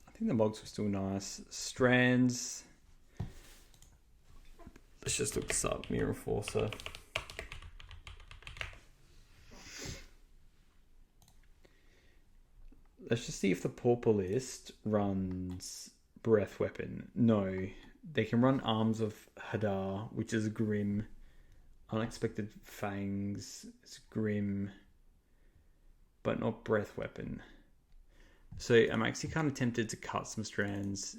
S1: I think the mogs were still nice. Strands. Let's just look this up. Mirror Forcer. let's just see if the Pauper list runs Breath Weapon. No, they can run Arms of Hadar, which is Grim. Unexpected Fangs is Grim, but not Breath Weapon. So I'm actually kind of tempted to cut some strands.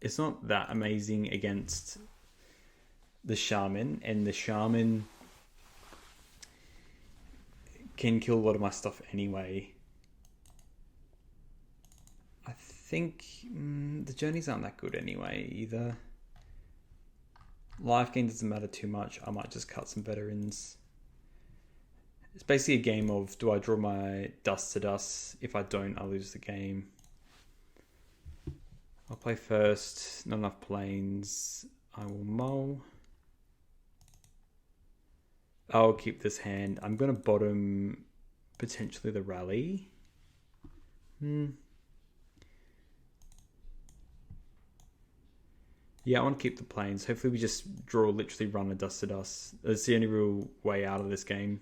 S1: It's not that amazing against the Shaman, and the Shaman can kill a lot of my stuff anyway. I think the journeys aren't that good anyway either. Life gain doesn't matter too much. I might just cut some veterans. It's basically a game of, do I draw my dust to dust? If I don't, I lose the game. I'll play first. Not enough planes. I will mull. I'll keep this hand. I'm going to bottom potentially the rally. Yeah, I want to keep the planes. Hopefully we just draw, literally run a dust to dust. That's the only real way out of this game.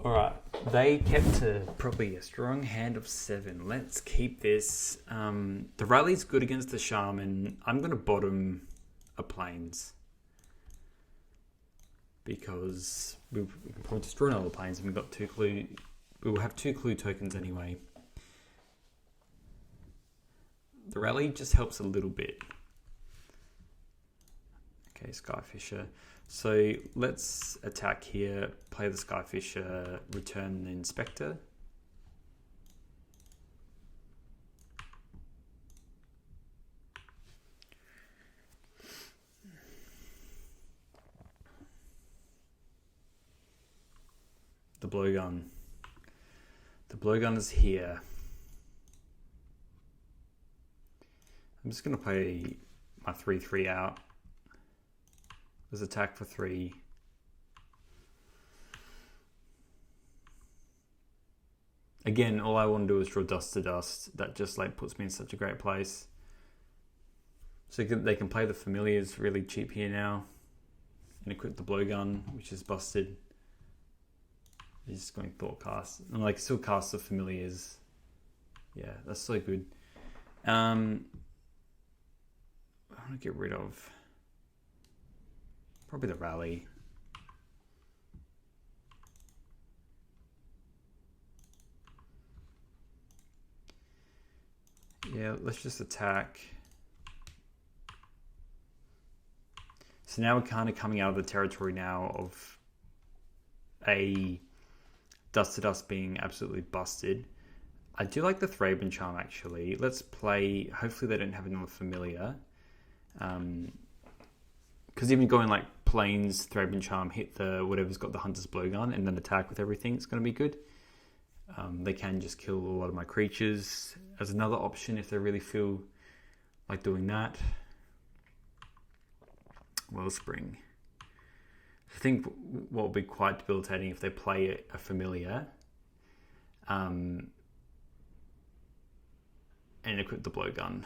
S1: Alright, they kept probably a strong hand of 7. Let's keep this. The rally's good against the Shaman. I'm going to bottom a plains, because we can probably destroy another plains, and we've got 2 clue. We will have 2 clue tokens anyway. The rally just helps a little bit. Okay, Skyfisher. So let's attack here, play the Skyfisher, return the Inspector. The blowgun. The blowgun is here. I'm just going to play my 3/3 out. There's attack for 3. Again, all I want to do is draw dust to dust. That just like puts me in such a great place. So they can play the familiars really cheap here now, and equip the blowgun, which is busted. He's just going thought cast, and like still cast the familiars. Yeah, that's so good. I want to get rid of probably the rally. Yeah, let's just attack. So now we're kind of coming out of the territory now of a dust to dust being absolutely busted. I do like the Thraben Charm actually. Let's play, hopefully they don't have another familiar. Because even going like plains, Thraben Charm, hit the whatever's got the Hunter's Blowgun, and then attack with everything, it's going to be good. They can just kill a lot of my creatures as another option if they really feel like doing that. Wellspring. I think what will be quite debilitating if they play a familiar and equip the blowgun.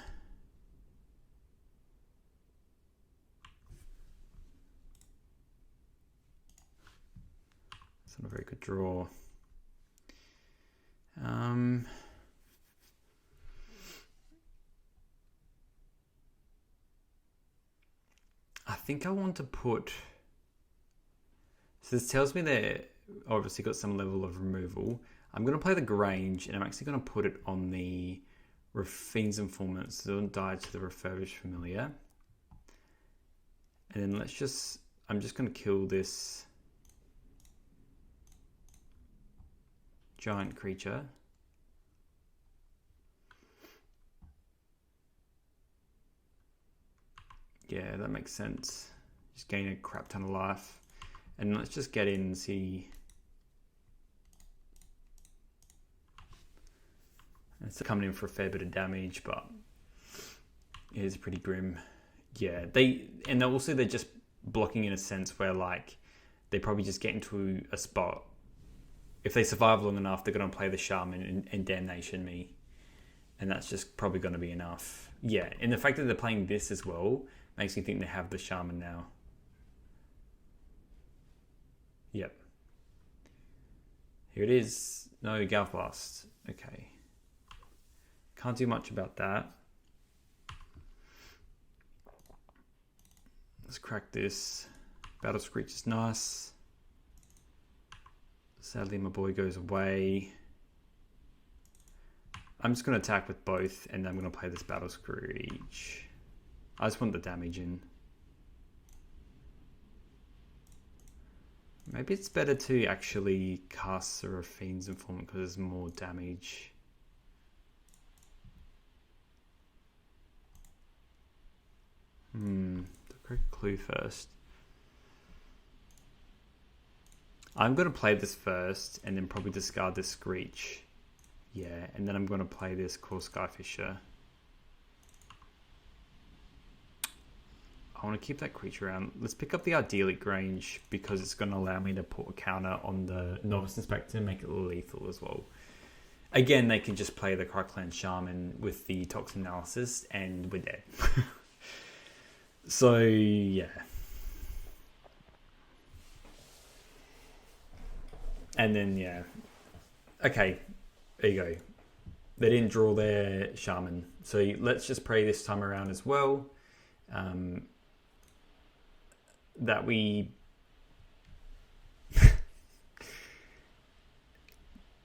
S1: It's not a very good draw. I think I want to put... So this tells me they're obviously got some level of removal. I'm going to play the Grange, and I'm actually going to put it on the Fiend's Informant, so it doesn't die to the Refurbished Familiar. And then let's just... I'm just going to kill this giant creature. Yeah, that makes sense. Just gain a crap ton of life. And let's just get in and see. It's coming in for a fair bit of damage, but it is pretty grim. Yeah, they're just blocking in a sense where like they probably just get into a spot. If they survive long enough, they're going to play the Shaman and Damnation me. And that's just probably going to be enough. Yeah, and the fact that they're playing this as well makes me think they have the Shaman now. Yep. Here it is. No, Galblast. Okay. Can't do much about that. Let's crack this. Battle Screech is nice. Sadly, my boy goes away. I'm just going to attack with both, and then I'm going to play this Battle Screech. I just want the damage in. Maybe it's better to actually cast Seraphine's Informant because there's more damage. The correct clue first. I'm going to play this first and then probably discard this Screech. Yeah, and then I'm going to play this Core Skyfisher. I want to keep that creature around. Let's pick up the Idyllic Grange because it's going to allow me to put a counter on the Novice Inspector and make it lethal as well. Again, they can just play the Cryclan Shaman with the Toxin Analysis and we're dead. So, yeah. And then, yeah. Okay, there you go. They didn't draw their Shaman. So let's just pray this time around as well. That we...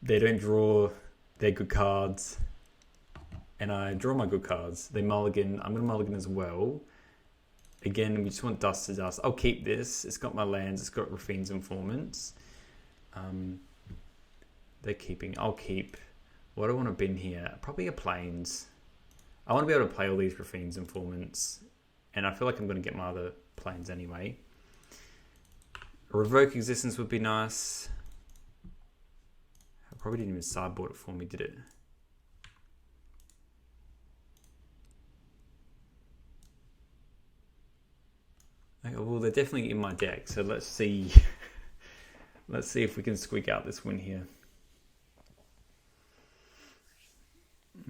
S1: they don't draw their good cards. And I draw my good cards. They mulligan. I'm going to mulligan as well. Again, we just want Dust to Dust. I'll keep this. It's got my lands. It's got Rafine's Informants. They're keeping. I'll keep. What do I want to bin here? Probably a Plains. I want to be able to play all these Rafine's Informants. And I feel like I'm going to get my other Plains anyway. A Revoke Existence would be nice. I probably didn't even sideboard it for me, did it? Okay, well, they're definitely in my deck, so let's see. Let's see if we can squeak out this win here.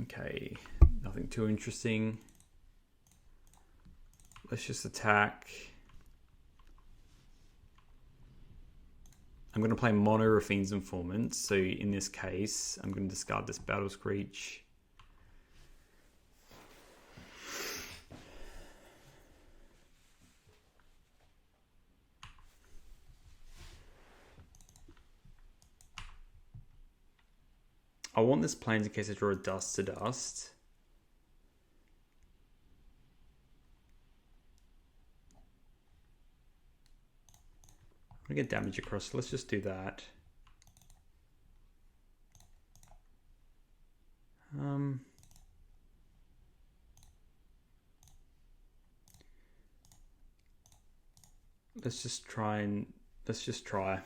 S1: Okay, nothing too interesting. Let's just attack. I'm going to play Mono Rafine's Informant. So in this case, I'm going to discard this Battle Screech. I want this Plains in case I draw a Dust to Dust. I'm going to get damage across, so let's just do that. Let's just try.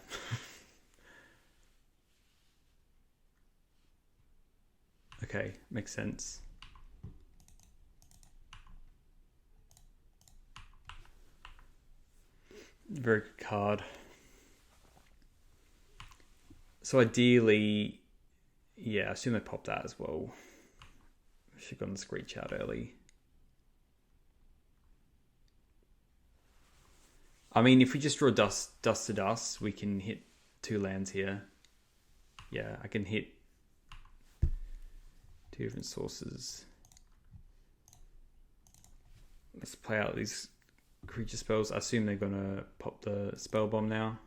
S1: Okay, makes sense. Very good card. So ideally, yeah, I assume they popped that as well. Should have gotten the Screech out early. I mean, if we just draw dust to Dust, we can hit 2 lands here. Yeah, I can hit 2 different sources. Let's play out these creature spells. I assume they're going to pop the Spell Bomb now.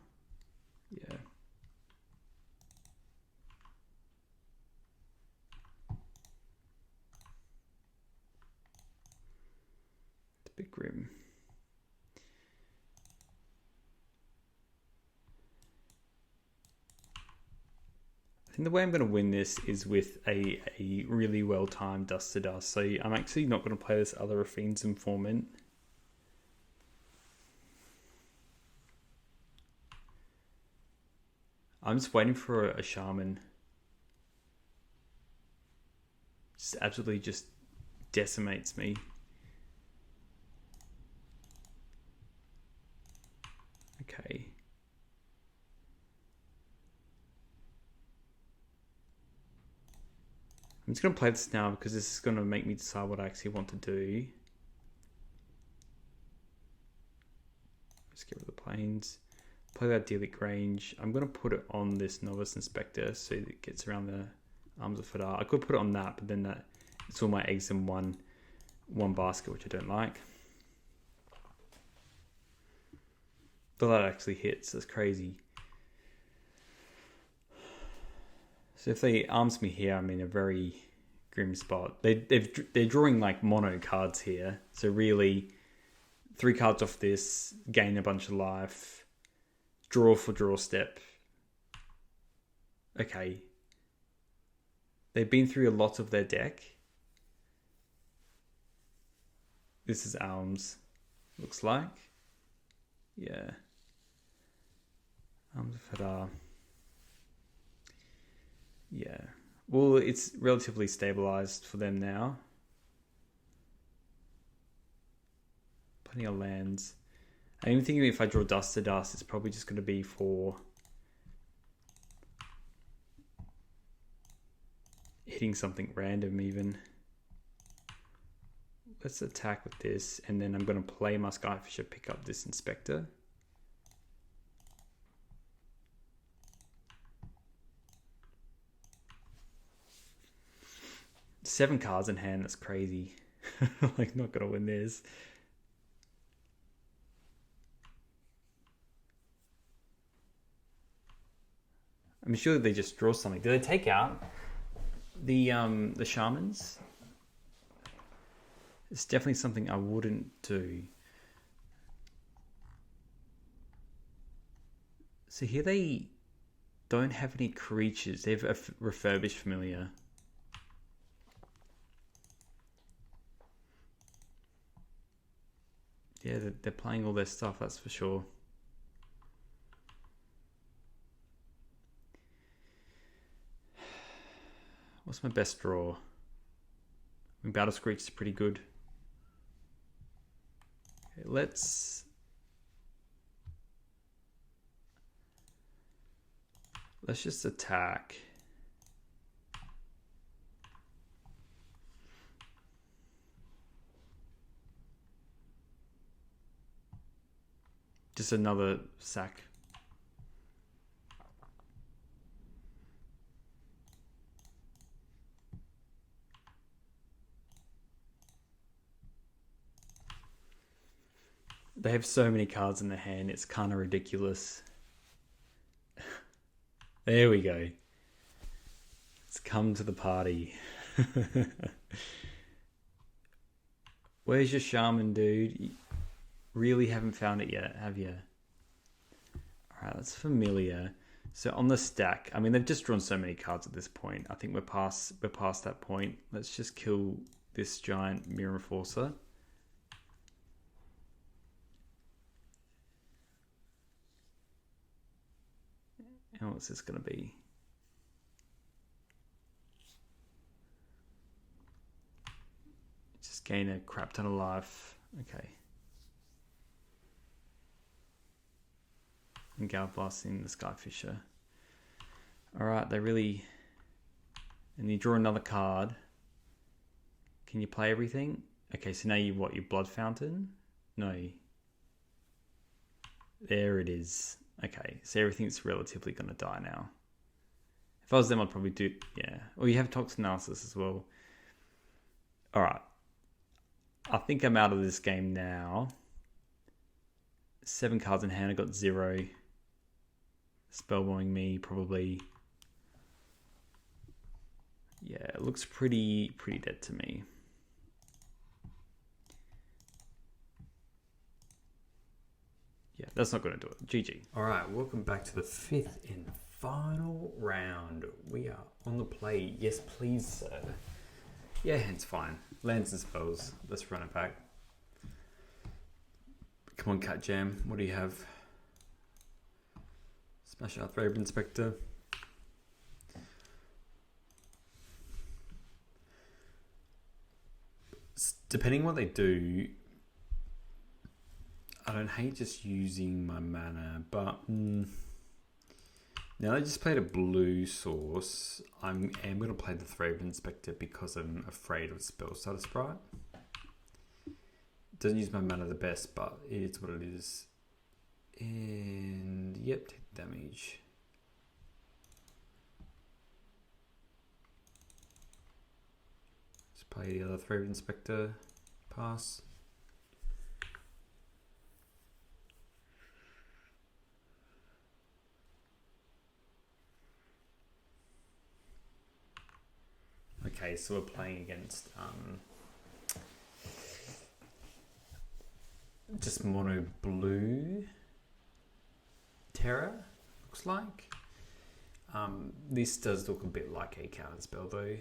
S1: Yeah. It's a bit grim. I think the way I'm going to win this is with a really well-timed Dust to Dust. So I'm actually not going to play this other Rafine's Informant. I'm just waiting for a shaman. Just absolutely just decimates me. Okay. I'm just going to play this now because this is going to make me decide what I actually want to do. Just get rid of the planes. Play that idyllic range. I'm going to put it on this Novice Inspector so it gets around the Arms of Fadar. I could put it on that, but then it's all my eggs in one basket, which I don't like. But that actually hits. That's crazy. So if they arms me here, I'm in a very grim spot. They're drawing like mono cards here. So really, 3 cards off this, gain a bunch of life, draw for draw step. Okay. They've been through a lot of their deck. This is Alms, looks like. Yeah. Arms of Hadar. Yeah. Well, it's relatively stabilized for them now. Plenty of lands. I'm even thinking if I draw Dust to Dust, it's probably just going to be for hitting something random even. Let's attack with this, and then I'm going to play my Skyfisher, pick up this Inspector. Seven cards in hand, that's crazy. Like, not going to win this. I'm sure they just draw something. Do they take out the shamans? It's definitely something I wouldn't do. So here they don't have any creatures. They have a refurbished familiar. Yeah, they're playing all their stuff, that's for sure. What's my best draw? I mean, Battle Screech is pretty good. Okay, let's just attack. Just another sack. They have so many cards in their hand, it's kind of ridiculous. There we go. Let's come to the party. Where's your shaman, dude? You really haven't found it yet, have you? Alright, that's familiar. So on the stack, I mean, they've just drawn so many cards at this point. I think we're past that point. Let's just kill this giant Mirror Enforcer. And what's this going to be? Just gain a crap ton of life. Okay. And Gale Blasting the Skyfisher. Alright, they really... And you draw another card. Can you play everything? Okay, so now you Blood Fountain? No. There it is. Okay, so everything's relatively going to die now. If I was them, I'd probably do... Yeah. Or you have Toxin Analysis as well. Alright. I think I'm out of this game now. 7 cards in hand. I got 0. Spellbowing me, probably. Yeah, it looks pretty dead to me. Yeah, that's not going to do it. GG. All right, welcome back to the 5th and final round. We are on the play. Yes, please, sir. Yeah, hand's fine. Lands and spells. Let's run it back. Come on, Cat Jam. What do you have? Smash out Thraben Inspector. Depending on what they do, I don't hate just using my mana, but now I just played a blue source. I am going to play the Thraben Inspector because I'm afraid of Spell Starter Sprite. Doesn't use my mana the best, but it is what it is. And yep, take damage. Let's play the other Thraben Inspector. Pass. Okay, so we're playing against just mono blue Terra, looks like. This does look a bit like a counter spell though.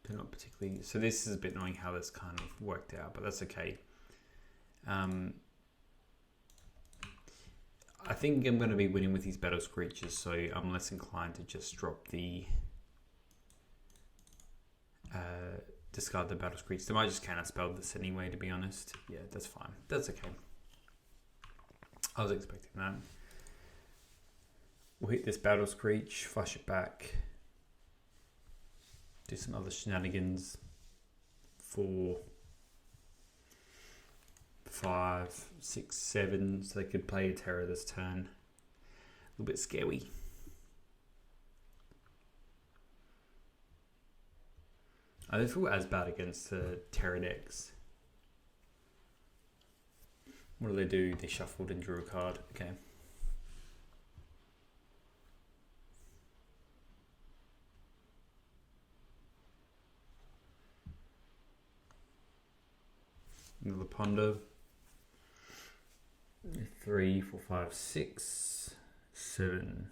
S1: They're not particularly, so this is a bit annoying how this kind of worked out, but that's okay. I think I'm going to be winning with these Battle Screeches, so I'm less inclined to just drop the discard the Battle Screech. They might just counter spell this anyway, to be honest. Yeah, that's fine. That's okay. I was expecting that. We'll hit this Battle Screech, flush it back, do some other shenanigans. 4, 5, 6, 7, so they could play a Terror this turn. A little bit scary. I don't feel as bad against the Terror decks. What do? They shuffled and drew a card. Okay. Another Ponder. 3, 4, 5, 6, 7.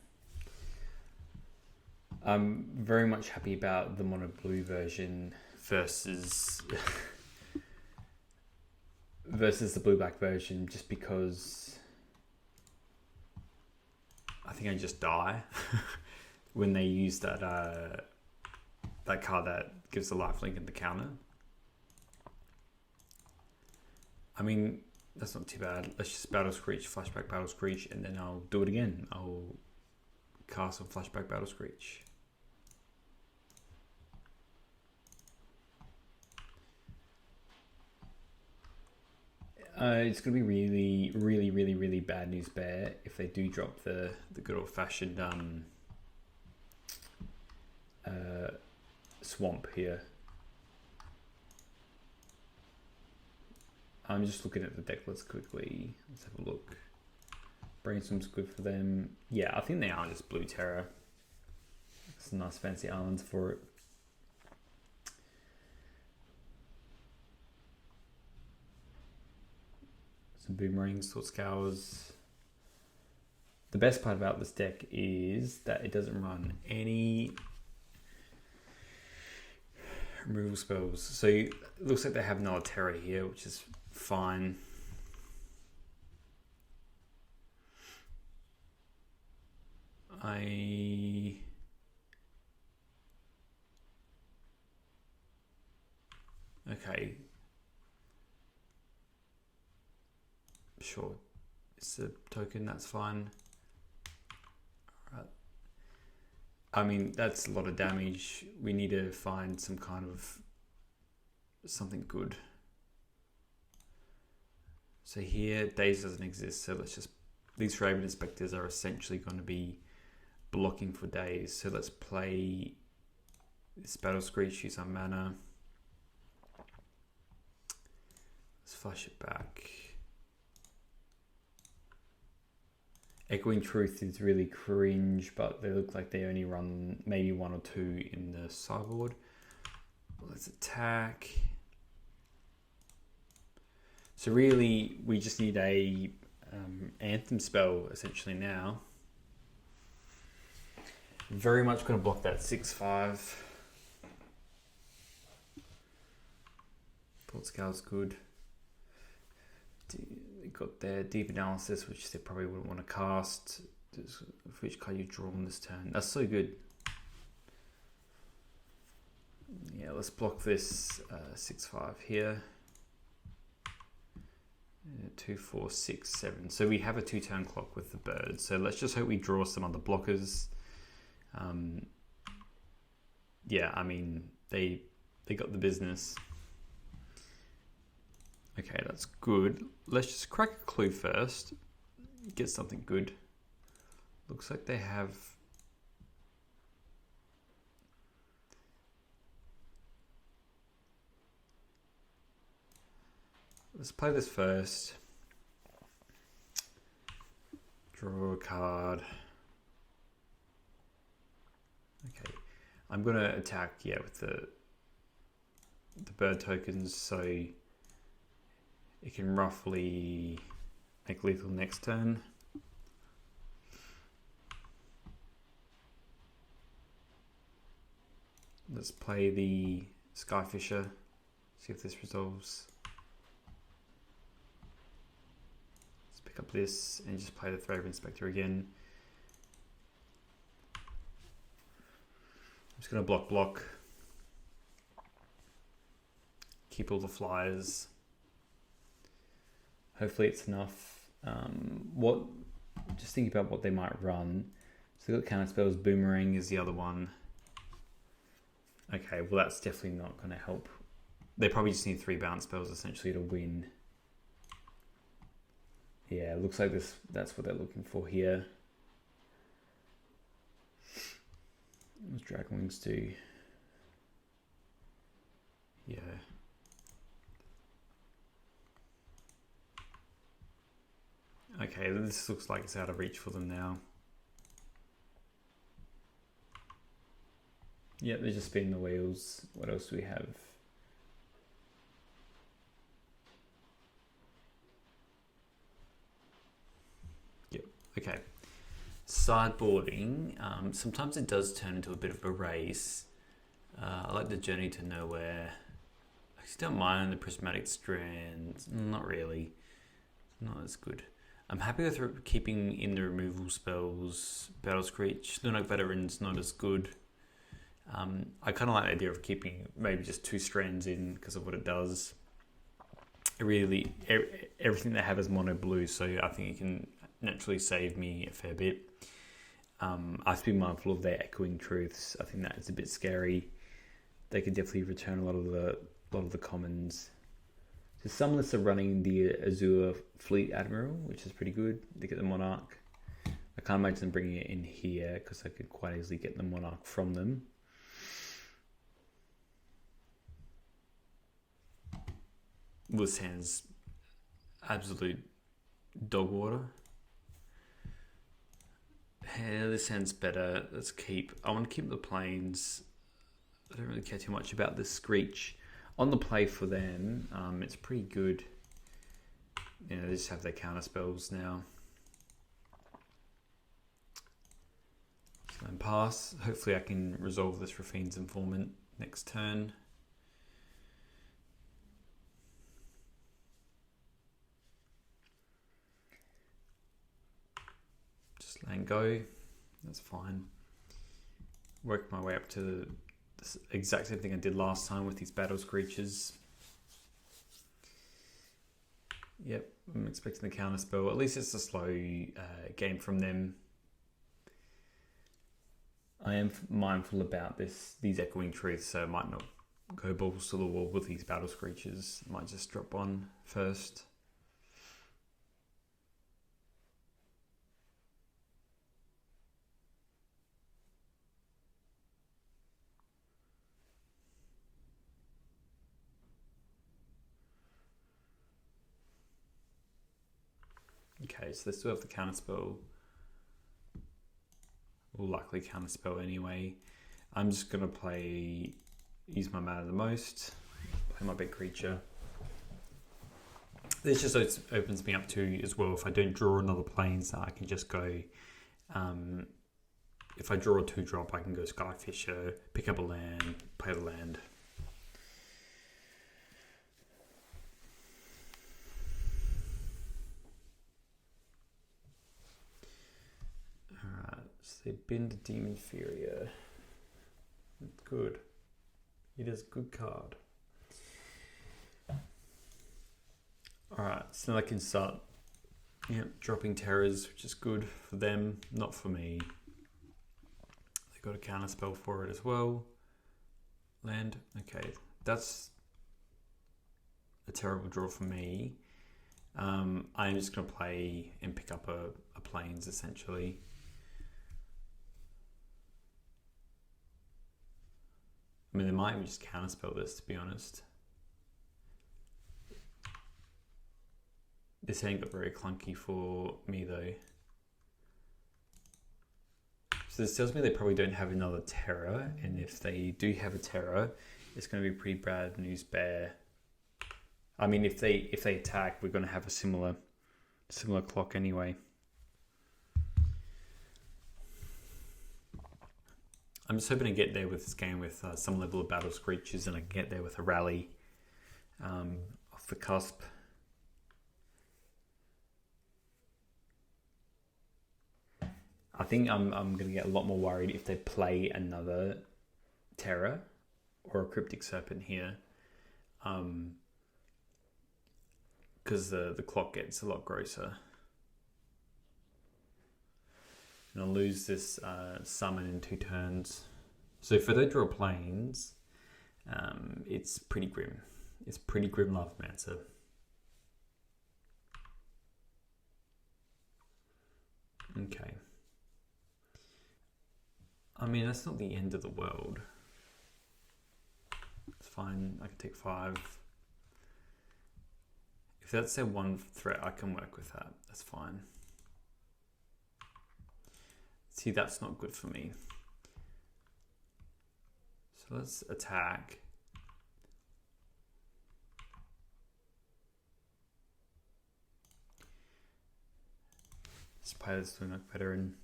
S1: I'm very much happy about the mono blue version versus the blue black version, just because I think I just die when they use that that card that gives the lifelink in the counter. I mean, that's not too bad. Let's just Battle Screech, Flashback Battle Screech, and then I'll do it again. I'll cast a Flashback Battle Screech. It's going to be really, really, really, really bad news bear if they do drop the good old-fashioned swamp here. I'm just looking at the deck list quickly. Let's have a look. Brainstorm's good for them. Yeah, I think they are just blue Terror. Some nice fancy islands for it. Some boomerangs, Sword Scours. The best part about this deck is that it doesn't run any removal spells. So it looks like they have another Terror here, which is fine. Okay. Sure. It's a token, that's fine. Alright. I mean, that's a lot of damage. We need to find some kind of something good. So here, Daze doesn't exist, so let's just, these Thraben Inspectors are essentially going to be blocking for Daze. So let's play this Battle Screech, use our mana. Let's flush it back. Echoing Truth is really cringe, but they look like they only run maybe 1 or 2 in the sideboard. Let's attack. So really, we just need a Anthem spell essentially now. Very much going to block that 6/5. Thought Scour's good. We've got their deep analysis, which they probably wouldn't want to cast. Which card you draw on this turn. That's so good. Yeah, let's block this 6/5 here. 2, 4, 6, 7. So we have a 2-turn clock with the bird. So let's just hope we draw some other blockers. Yeah, I mean they got the business. Okay, that's good. Let's just crack a clue first. Get something good. Looks like they have. Let's play this first. Draw a card. Okay, I'm gonna attack, yeah, with the bird tokens, so it can roughly make lethal next turn. Let's play the Skyfisher, see if this resolves. Let's pick up this and just play the Thread Inspector again. I'm just going to block. Keep all the flyers. Hopefully it's enough. Just think about what they might run. So they've got counter spells. Boomerang is the other one. Okay, well that's definitely not going to help. They probably just need 3 bounce spells essentially to win. Yeah, it looks like that's what they're looking for here. What does Dragon Wings do? Yeah. Okay, this looks like it's out of reach for them now. Yeah, they're just spinning the wheels. What else do we have? Yep, okay. Sideboarding, sometimes it does turn into a bit of a race. I like the Journey to Nowhere. I actually don't mind the Prismatic Strands. Not really. Not as good. I'm happy with keeping in the removal spells. Battle Screech. Lunar Veteran's not as good. I kind of like the idea of keeping maybe just 2 strands in because of what it does. Really, everything they have is mono blue, so I think it can naturally save me a fair bit. I have to be mindful of their Echoing Truths. I think that is a bit scary. They could definitely return a lot of the commons. So some lists are running the Azure Fleet Admiral, which is pretty good. They get the Monarch. I can't imagine them bringing it in here because I could quite easily get the Monarch from them. This hand's absolute dog water. Yeah, this hand's better. I want to keep the planes. I don't really care too much about this Screech. On the play for them, it's pretty good. You know, they just have their counter spells now. So then pass. Hopefully I can resolve this Rafine's Informant next turn. Just land go. That's fine. Work my way up to the exact same thing I did last time with these Battle Screeches. Yep, I'm expecting the counter spell. At least it's a slow game from them. I am mindful about these Echoing Truths, so I might not go balls to the wall with these Battle Screeches. Might just drop one first. Okay, so they still have the counterspell. Will likely counterspell anyway. I'm just gonna use my mana the most, play my big creature. This just opens me up to as well. If I don't draw another planes, I can just go. If I draw a 2-drop, I can go Skyfisher, pick up a land, play the land. So they bin the Demon Furia. It's good. It is a good card. Alright, so now I can start dropping terrors, which is good for them, not for me. They got a counter spell for it as well. Land, okay, that's a terrible draw for me. I'm just going to play and pick up a plains essentially. I mean, they might even just counterspell this, to be honest. This hand got very clunky for me though. So this tells me they probably don't have another terror, and if they do have a terror, it's going to be pretty bad news bear. I mean, if they attack, we're going to have a similar clock anyway. I'm just hoping to get there with this game with some level of battle screeches, and I can get there with a rally off the cusp. I think I'm going to get a lot more worried if they play another Terror or a Cryptic Serpent here. Because the clock gets a lot grosser. And I'll lose this summon in 2 turns. So if I don't draw planes, it's pretty grim. It's pretty grim Lavamancer. Okay. I mean, that's not the end of the world. It's fine. I can take 5. If that's their one threat, I can work with that. That's fine. See, that's not good for me. So let's attack. Let's play this to look better, and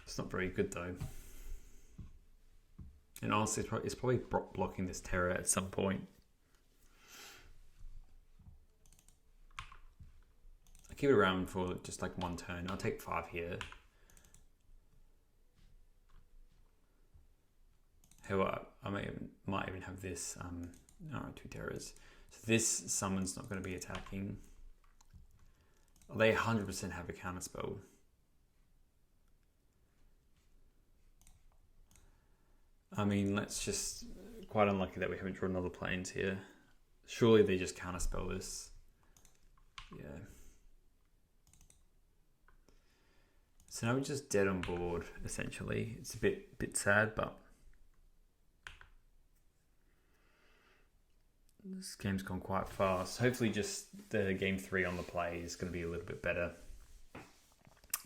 S1: it's not very good though. And honestly, it's probably blocking this terror at some point. I'll keep it around for just like 1 turn. I'll take 5 here. However, I might even have this. Alright, 2 terrors. So this summon's not going to be attacking. They 100% have a counter spell. I mean, let's just... Quite unlucky that we haven't drawn another planes here. Surely they just counterspell this. Yeah. So now we're just dead on board, essentially. It's a bit sad, but... This game's gone quite fast. Hopefully just the game 3 on the play is going to be a little bit better.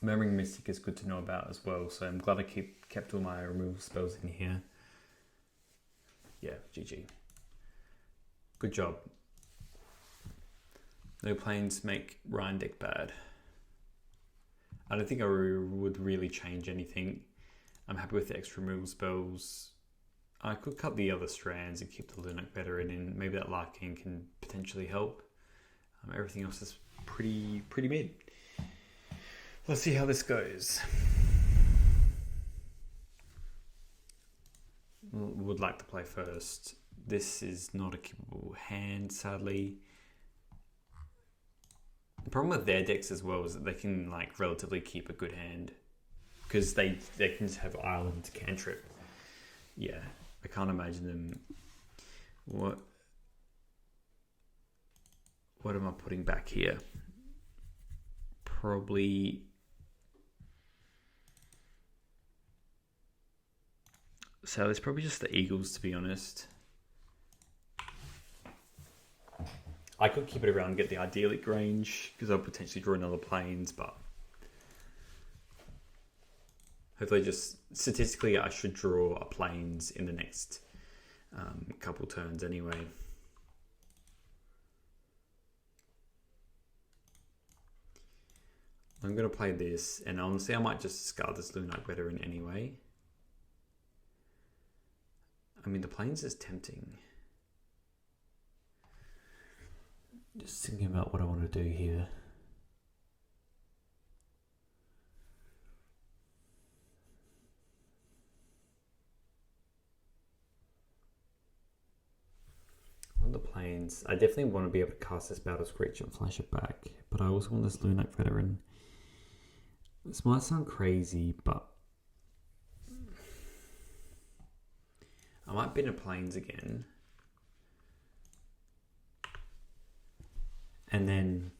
S1: Murmuring Mystic is good to know about as well, so I'm glad I kept all my removal spells in here. Yeah, GG. Good job. No planes make Ryan deck bad. I don't think I would really change anything. I'm happy with the extra removal spells. I could cut the other strands and keep the Lunac Veteran in. Maybe that Larkin can potentially help. Everything else is pretty mid. Let's see how this goes. Would like to play first. This is not a keepable hand, sadly. The problem with their decks as well is that they can like relatively keep a good hand because they can just have Island cantrip. Yeah, I can't imagine them. What am I putting back here? Probably. So it's probably just the Eagles, to be honest. I could keep it around and get the idyllic range because I'll potentially draw another planes, but hopefully just statistically I should draw a planes in the next couple turns anyway. I'm going to play this, and honestly I might just discard this Lunac Veteran anyway. I mean, the planes is tempting. Just thinking about what I want to do here. planes. I definitely want to be able to cast this Battle Screech and flash it back, but I also want this Lunite Veteran. This might sound crazy, but I might bin a planes again. And then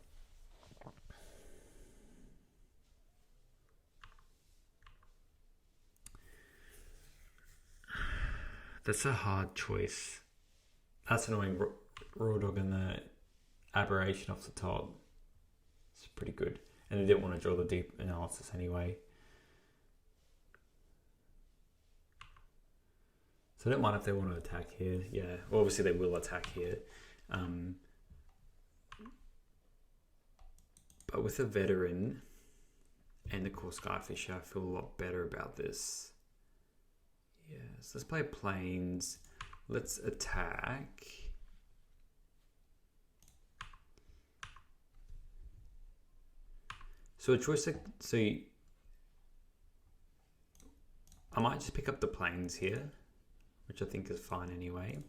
S1: that's a hard choice. That's annoying. Raw Dog and the Aberration off the top. It's pretty good. And they didn't want to draw the deep analysis anyway. So I don't mind if they want to attack here. Yeah, well, obviously they will attack here. But with a Veteran and the core Skyfisher, I feel a lot better about this. Yeah, so let's play planes. Let's attack. So a choice, I might just pick up the planes here, which I think is fine anyway.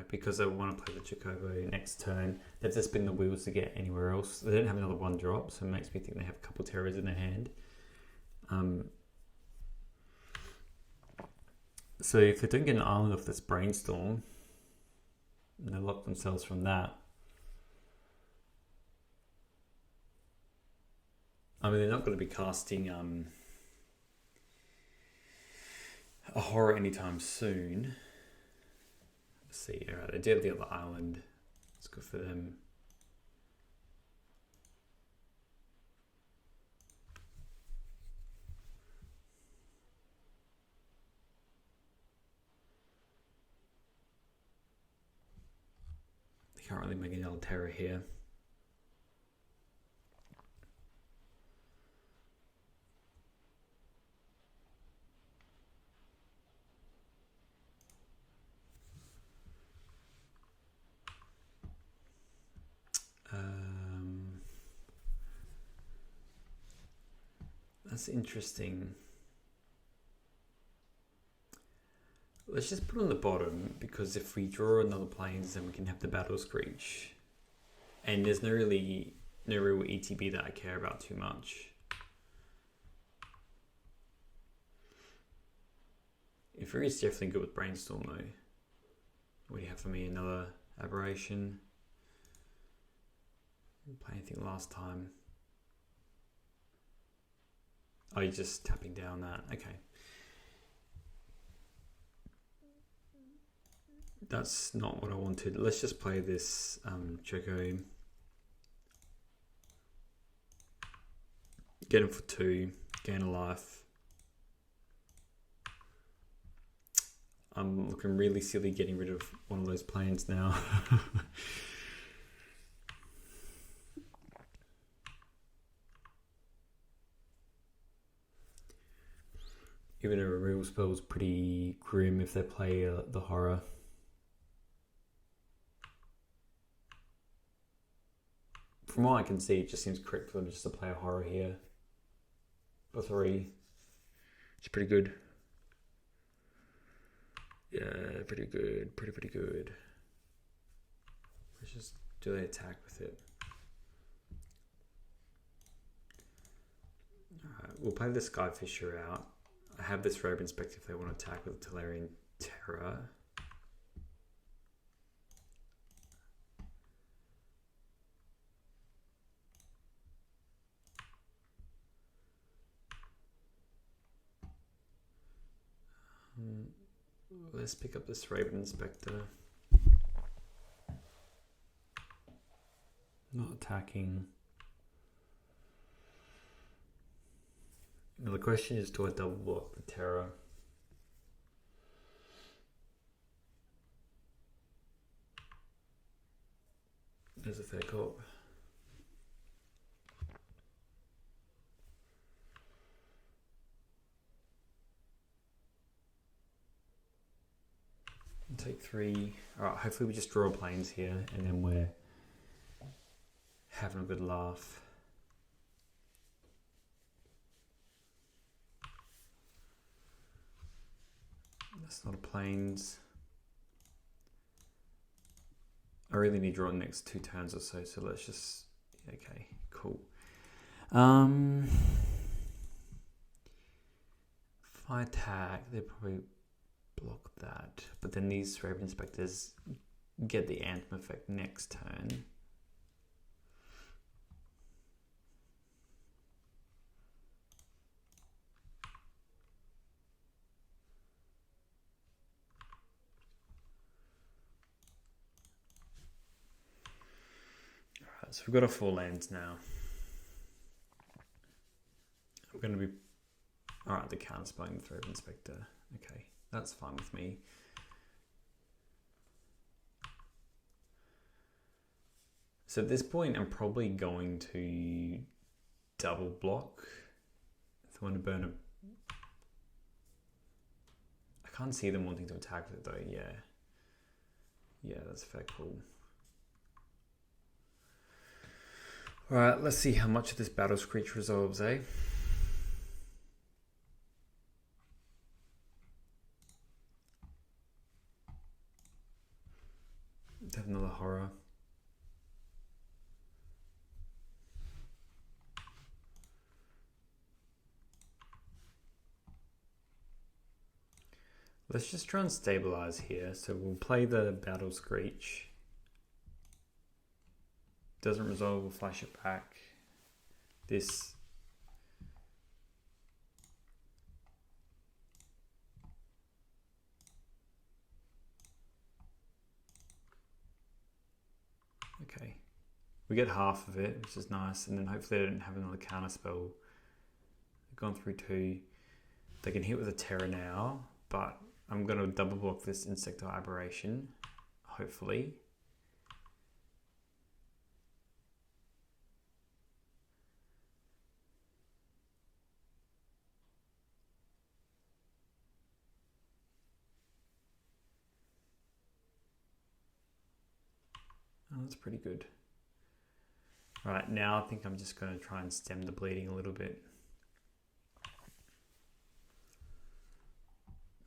S1: Because I want to play the Chocobo next turn. They've just spin the wheels to get anywhere else. They don't have another 1-drop, so it makes me think they have a couple terrors in their hand. So if they don't get an island off this Brainstorm, and they lock themselves from that. I mean, they're not going to be casting a horror anytime soon. Let's see, alright, they do have the other island. It's good for them. They can't really make an Altera here. That's interesting. Let's just put on the bottom, because if we draw another planes, then we can have the Battle Screech. And there's no real ETB that I care about too much. Inferi is definitely good with Brainstorm though. What do you have for me? Another Aberration? Didn't play anything last time. Oh, you're just tapping down that. Okay. That's not what I wanted. Let's just play this Choco. Get him for 2. Gain a life. I'm looking really silly getting rid of one of those planes now. Even a removal spell is pretty grim if they play the horror. From what I can see, it just seems correct for them just to play a horror here. For 3. It's pretty good. Yeah, pretty good. Pretty good. Let's just do the attack with it. Alright, we'll play the Skyfisher out. I have this Robe Inspector if they want to attack with the Tolarian Terror. Let's pick up this Raven Inspector. Not attacking. Now the question is, do I double block the Terror? There's a fair cop. Take 3. Alright, hopefully we just draw planes here and then we're having a good laugh. That's not a plains. I really need to draw the next 2 turns or so, so let's just... Okay, cool. If I attack, they probably block that. But then these Raven Inspectors get the Anthem effect next turn. Alright, so we've got our 4 lands now. I'm going to be... Alright, the counterspelling with Raven Inspector. Okay, that's fine with me. So at this point, I'm probably going to double block. If I want to burn a... I can't see them wanting to attack with it though, yeah. Yeah, that's fair, cool. Alright, let's see how much of this Battle Screech resolves, eh? Have another horror. Let's just try and stabilize here. So we'll play the Battle Screech. Doesn't resolve, we'll flash it back. This... Okay. We get half of it, which is nice, and then hopefully they don't have another counter spell. They've gone through 2. They can hit with a Terror now, but I'm going to double block this Insectile Aberration, hopefully. Oh, that's pretty good. Right, now I think I'm just going to try and stem the bleeding a little bit.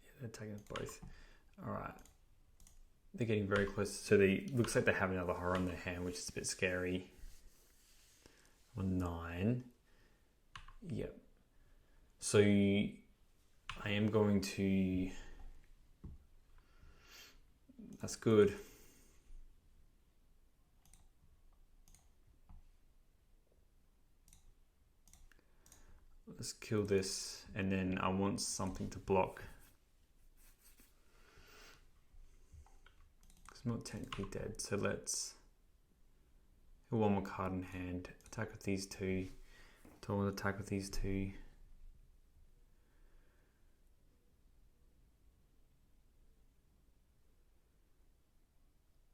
S1: Yeah, they're taking us both. Alright. They're getting very close. So they looks like they have another horror on their hand, which is a bit scary. On 9. Yep. So I am going to... That's good. Let's kill this, and then I want something to block. I'm not technically dead, so let's have 1 more card in hand. Attack with these 2. Don't want to attack with these 2.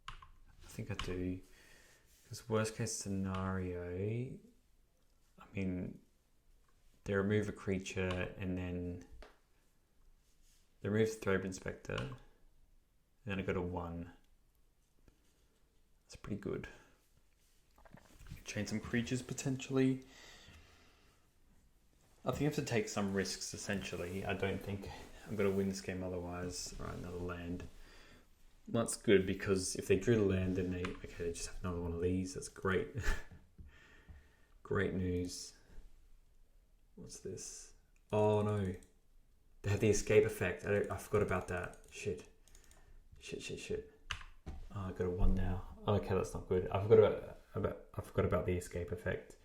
S1: I think I do. Because worst case scenario, I mean, they remove a creature and then they remove the Throbe Inspector, and then I go to 1. That's pretty good. Chain some creatures potentially. I think I have to take some risks essentially. I don't think I'm going to win this game otherwise. Alright, another land. Well, that's good because if they drew the land, then they just have another one of these. That's great. Great news. What's this? Oh no. They have the escape effect. I forgot about that. Shit. Oh, I got a 1 now. Oh, okay, that's not good. I forgot about the escape effect.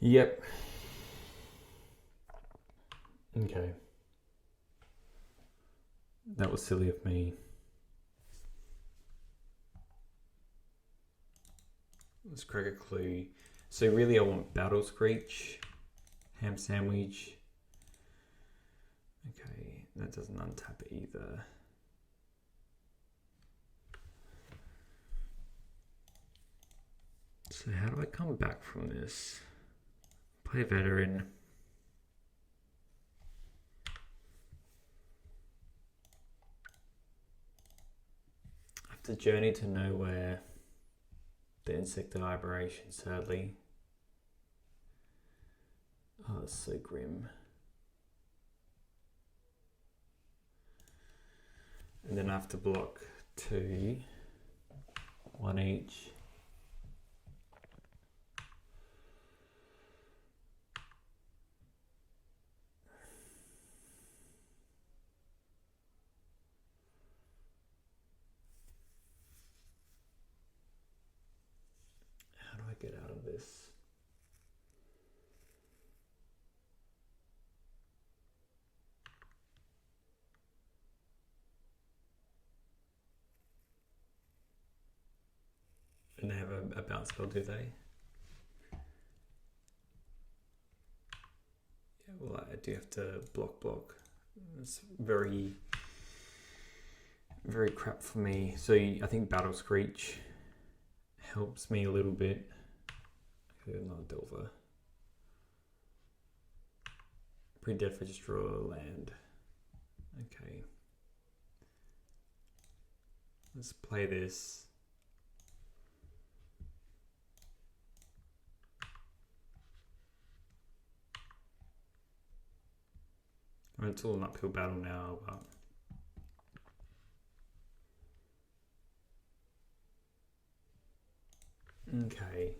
S1: Yep. Okay. That was silly of me. Let's crack a clue. So really I want Battle Screech, Ham Sandwich. Okay, that doesn't untap either. So how do I come back from this? Play Veteran. I have to journey to nowhere. The Insectile Aberration, sadly. Oh, that's so grim. And then I have to block 2, 1 each. How do I get out of this? And they have a bounce spell, do they? Yeah, well, I do have to block. It's very crap for me. So I think Battle Screech helps me a little bit. Another Delver. Pretty dead if I just draw a land. Okay. Let's play this. Well, it's all an uphill battle now, but okay.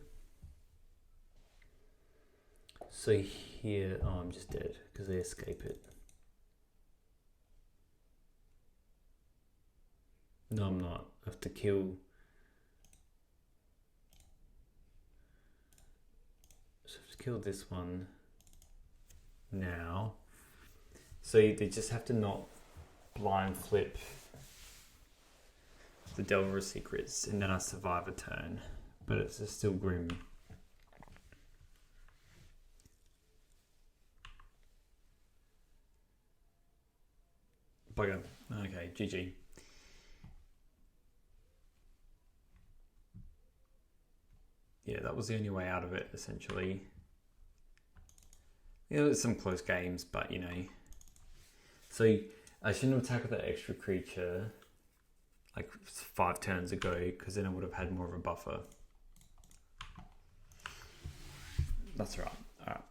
S1: So here, oh, I'm just dead because they escape it. No, I'm not. I have to kill. So I have to kill this one now. So they just have to not blind flip the Delver Secrets, and then I survive a turn. But it's still grim. Bugger. Okay, GG. Yeah, that was the only way out of it, essentially. Yeah, there's some close games, but you know. So I shouldn't have tackled that extra creature like 5 turns ago, because then I would have had more of a buffer. That's right. All right.